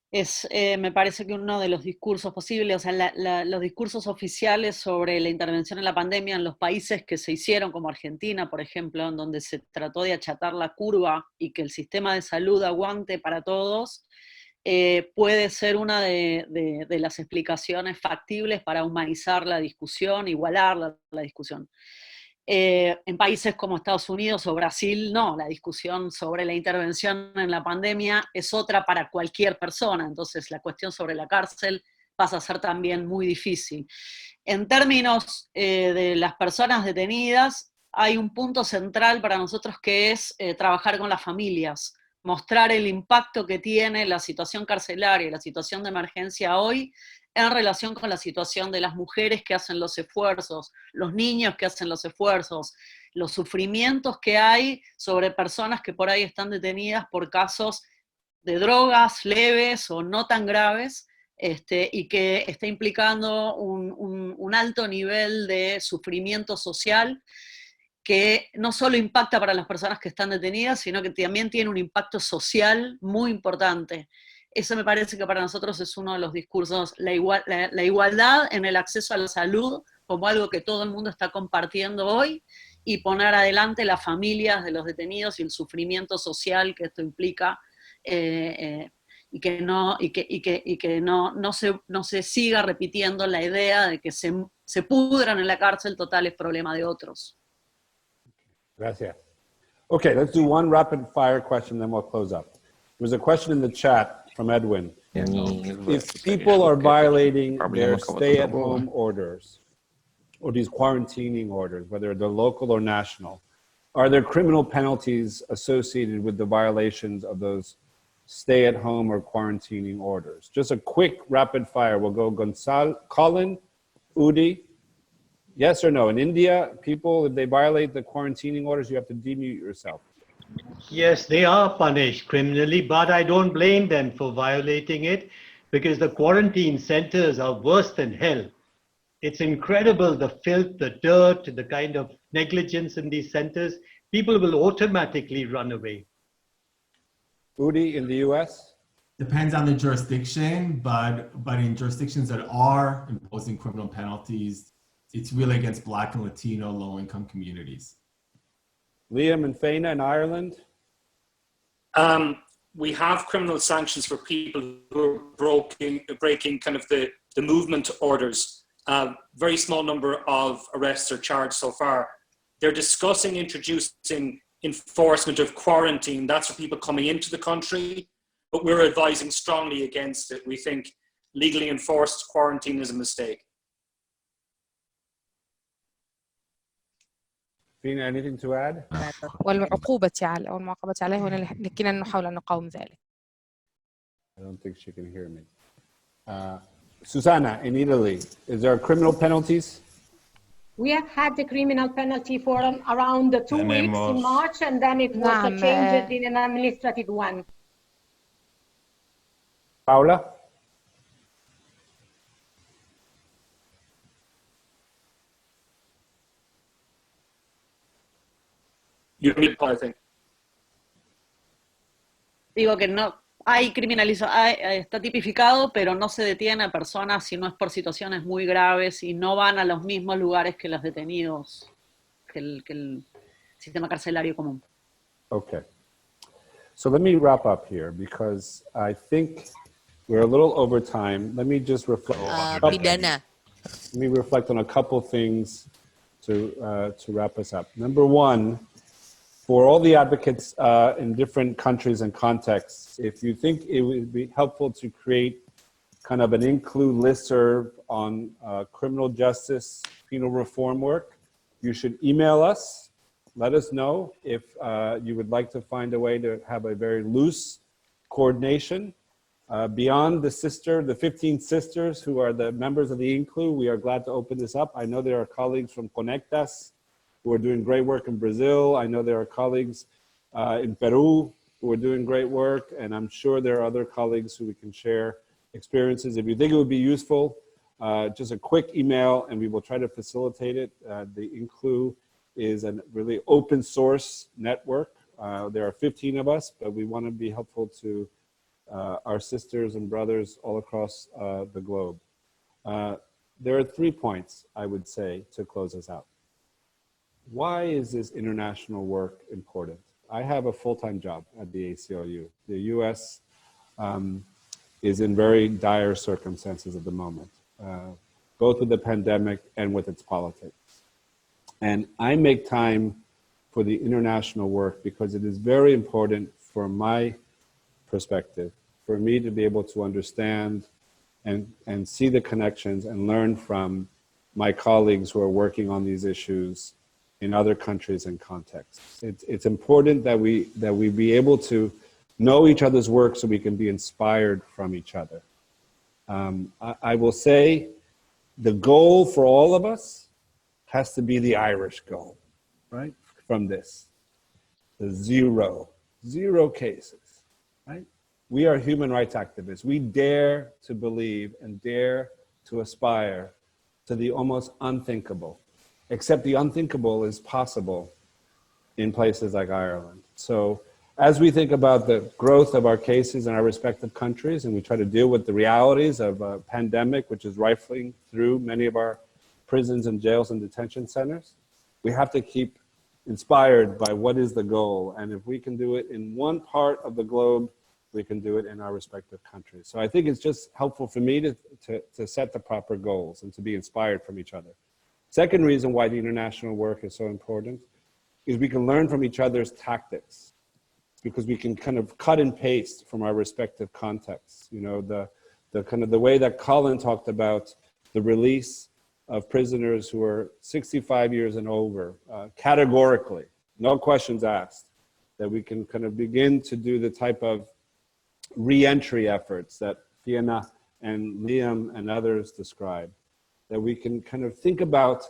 es, me parece que uno de los discursos posibles, o sea, los discursos oficiales sobre la intervención en la pandemia en los países que se hicieron, como Argentina, por ejemplo, en donde se trató de achatar la curva y que el sistema de salud aguante para todos, puede ser una de las explicaciones factibles para humanizar la discusión, igualar la discusión. En países como Estados Unidos o Brasil, no, la discusión sobre la intervención en la pandemia es otra para cualquier persona, entonces la cuestión sobre la cárcel pasa a ser también muy difícil. En términos de las personas detenidas, hay un punto central para nosotros que es trabajar con las familias, mostrar el impacto que tiene la situación carcelaria y la situación de emergencia hoy en relación con la situación de las mujeres que hacen los esfuerzos, los niños que hacen los esfuerzos, los sufrimientos que hay sobre personas que por ahí están detenidas por casos de drogas leves o no tan graves, y que está implicando un alto nivel de sufrimiento social que no solo impacta para las personas que están detenidas, sino que también tiene un impacto social muy importante. Eso me parece que para nosotros es uno de los discursos, la igualdad en el acceso a la salud como algo que todo el mundo está compartiendo hoy, y poner adelante las familias de los detenidos y el sufrimiento social que esto implica, y que no se siga repitiendo la idea de que se pudran en la cárcel, total es problema de otros. Gracias. Okay, let's do one rapid fire question, then we'll close up. There's a question in the chat from Edwin. If people are violating their stay-at-home orders, or these quarantining orders, whether they're local or national, are there criminal penalties associated with the violations of those stay-at-home or quarantining orders? Just a quick rapid fire. We'll go Colin, Udi. Yes or no? In India, people, if they violate the quarantining orders, you have to demute yourself. Yes, they are punished criminally, but I don't blame them for violating it, because the quarantine centers are worse than hell. It's incredible, the filth, the dirt, the kind of negligence in these centers. People will automatically run away. Udi, in the US? Depends on the jurisdiction, but in jurisdictions that are imposing criminal penalties, it's really against Black and Latino low-income communities. Liam and Faina in Ireland? We have criminal sanctions for people who are breaking kind of the movement orders. Very small number of arrests are charged so far. They're discussing introducing enforcement of quarantine. That's for people coming into the country, but we're advising strongly against it. We think legally enforced quarantine is a mistake. Fina, anything to add? والعقوبة على أو المعاقبة عليه ولكننا نحاول أن نقاوم ذلك. I don't think she can hear me. Susanna, in Italy, is there criminal penalties? We have had the criminal penalty for around 2 weeks in March, and then it was changed in an administrative one. Paula? You need, I think. Digo que no hay está tipificado, pero no se detiene a personas si no es por situaciones muy graves y no van a los mismos lugares que los detenidos, que el sistema carcelario común. Okay. So let me wrap up here because I think we're a little over time. Let me just reflect. Let me reflect on a couple things to wrap us up. Number one, for all the advocates in different countries and contexts, if you think it would be helpful to create kind of an INCLO listserv on criminal justice, penal reform work, you should email us. Let us know if you would like to find a way to have a very loose coordination. Beyond the 15 sisters who are the members of the INCLO, we are glad to open this up. I know there are colleagues from Conectas who are doing great work in Brazil. I know there are colleagues in Peru who are doing great work, and I'm sure there are other colleagues who we can share experiences. If you think it would be useful, just a quick email and we will try to facilitate it. The INCLO is a really open source network. There are 15 of us, but we want to be helpful to our sisters and brothers all across the globe. There are 3 points I would say to close us out. Why is this international work important? I have a full-time job at the ACLU. The US is in very dire circumstances at the moment, both with the pandemic and with its politics. And I make time for the international work because it is very important from my perspective, for me to be able to understand and see the connections and learn from my colleagues who are working on these issues in other countries and contexts. It's important that we be able to know each other's work so we can be inspired from each other. I will say the goal for all of us has to be the Irish goal, right? From this, the zero cases, right? We are human rights activists. We dare to believe and dare to aspire to the almost unthinkable. Except the unthinkable is possible in places like Ireland. So as we think about the growth of our cases in our respective countries and we try to deal with the realities of a pandemic, which is rifling through many of our prisons and jails and detention centers, we have to keep inspired by what is the goal. And if we can do it in one part of the globe, we can do it in our respective countries. So I think it's just helpful for me to set the proper goals and to be inspired from each other. Second reason why the international work is so important is we can learn from each other's tactics, because we can kind of cut and paste from our respective contexts. You know, the kind of the way that Colin talked about the release of prisoners who are 65 years and over, categorically, no questions asked, that we can kind of begin to do the type of reentry efforts that Fiona and Liam and others described, that we can kind of think about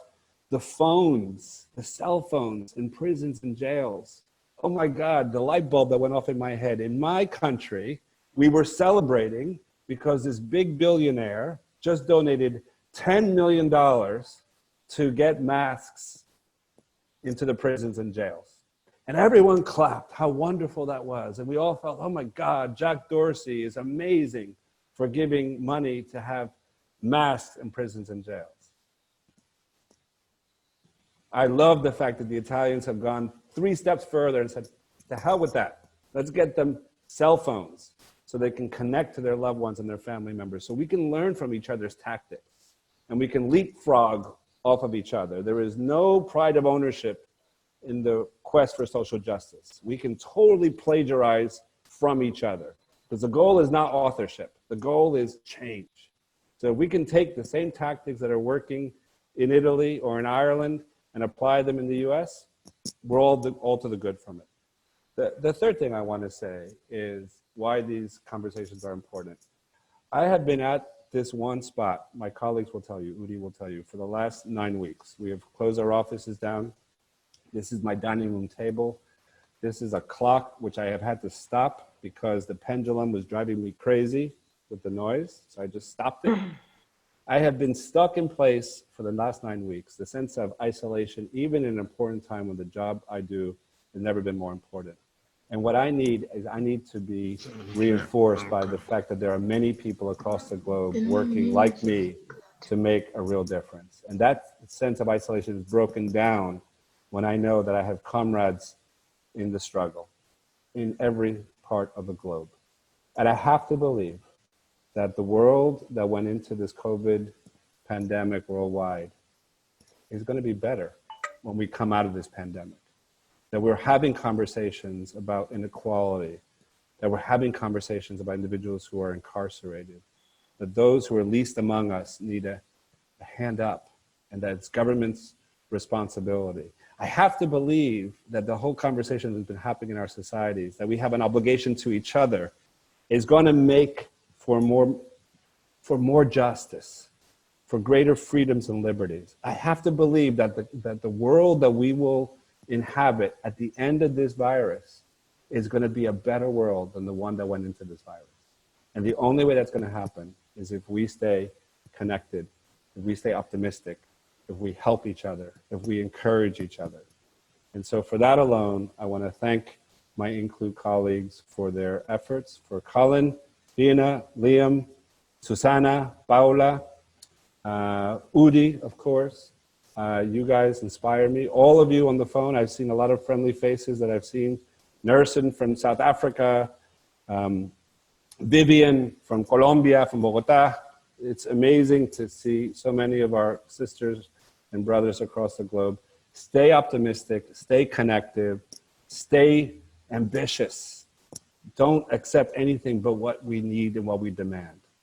the phones, the cell phones in prisons and jails. Oh my God, the light bulb that went off in my head. In my country, we were celebrating because this big billionaire just donated $10 million to get masks into the prisons and jails. And everyone clapped how wonderful that was. And we all felt, oh my God, Jack Dorsey is amazing for giving money to have masks in prisons and jails. I love the fact that the Italians have gone 3 steps further and said, to hell with that. Let's get them cell phones so they can connect to their loved ones and their family members. So we can learn from each other's tactics and we can leapfrog off of each other. There is no pride of ownership in the quest for social justice. We can totally plagiarize from each other because the goal is not authorship. The goal is change. So if we can take the same tactics that are working in Italy or in Ireland and apply them in the US, we're all to the good from it. The third thing I want to say is why these conversations are important. I have been at this one spot, my colleagues will tell you, Udi will tell you, for the last 9 weeks. We have closed our offices down. This is my dining room table. This is a clock which I have had to stop because the pendulum was driving me crazy with the noise, so I just stopped it. I have been stuck in place for the last 9 weeks. The sense of isolation, even in an important time when the job I do has never been more important. And what I need is I need to be reinforced by the fact that there are many people across the globe working like me to make a real difference. And that sense of isolation is broken down when I know that I have comrades in the struggle in every part of the globe. And I have to believe that the world that went into this COVID pandemic worldwide is going to be better when we come out of this pandemic. That we're having conversations about inequality, that we're having conversations about individuals who are incarcerated, that those who are least among us need a hand up, and that it's government's responsibility. I have to believe that the whole conversation that's been happening in our societies, that we have an obligation to each other, is going to make for more justice, for greater freedoms and liberties. I have to believe that the world that we will inhabit at the end of this virus is going to be a better world than the one that went into this virus. And the only way that's going to happen is if we stay connected, if we stay optimistic, if we help each other, if we encourage each other. And so for that alone, I want to thank my INCLO colleagues for their efforts, for Colin, Fiona, Liam, Susana, Paula, Udi, of course. You guys inspire me. All of you on the phone, I've seen a lot of friendly faces that I've seen. Nersin from South Africa, Vivian from Colombia, from Bogota. It's amazing to see so many of our sisters and brothers across the globe. Stay optimistic, stay connected, stay ambitious. Don't accept anything but what we need and what we demand.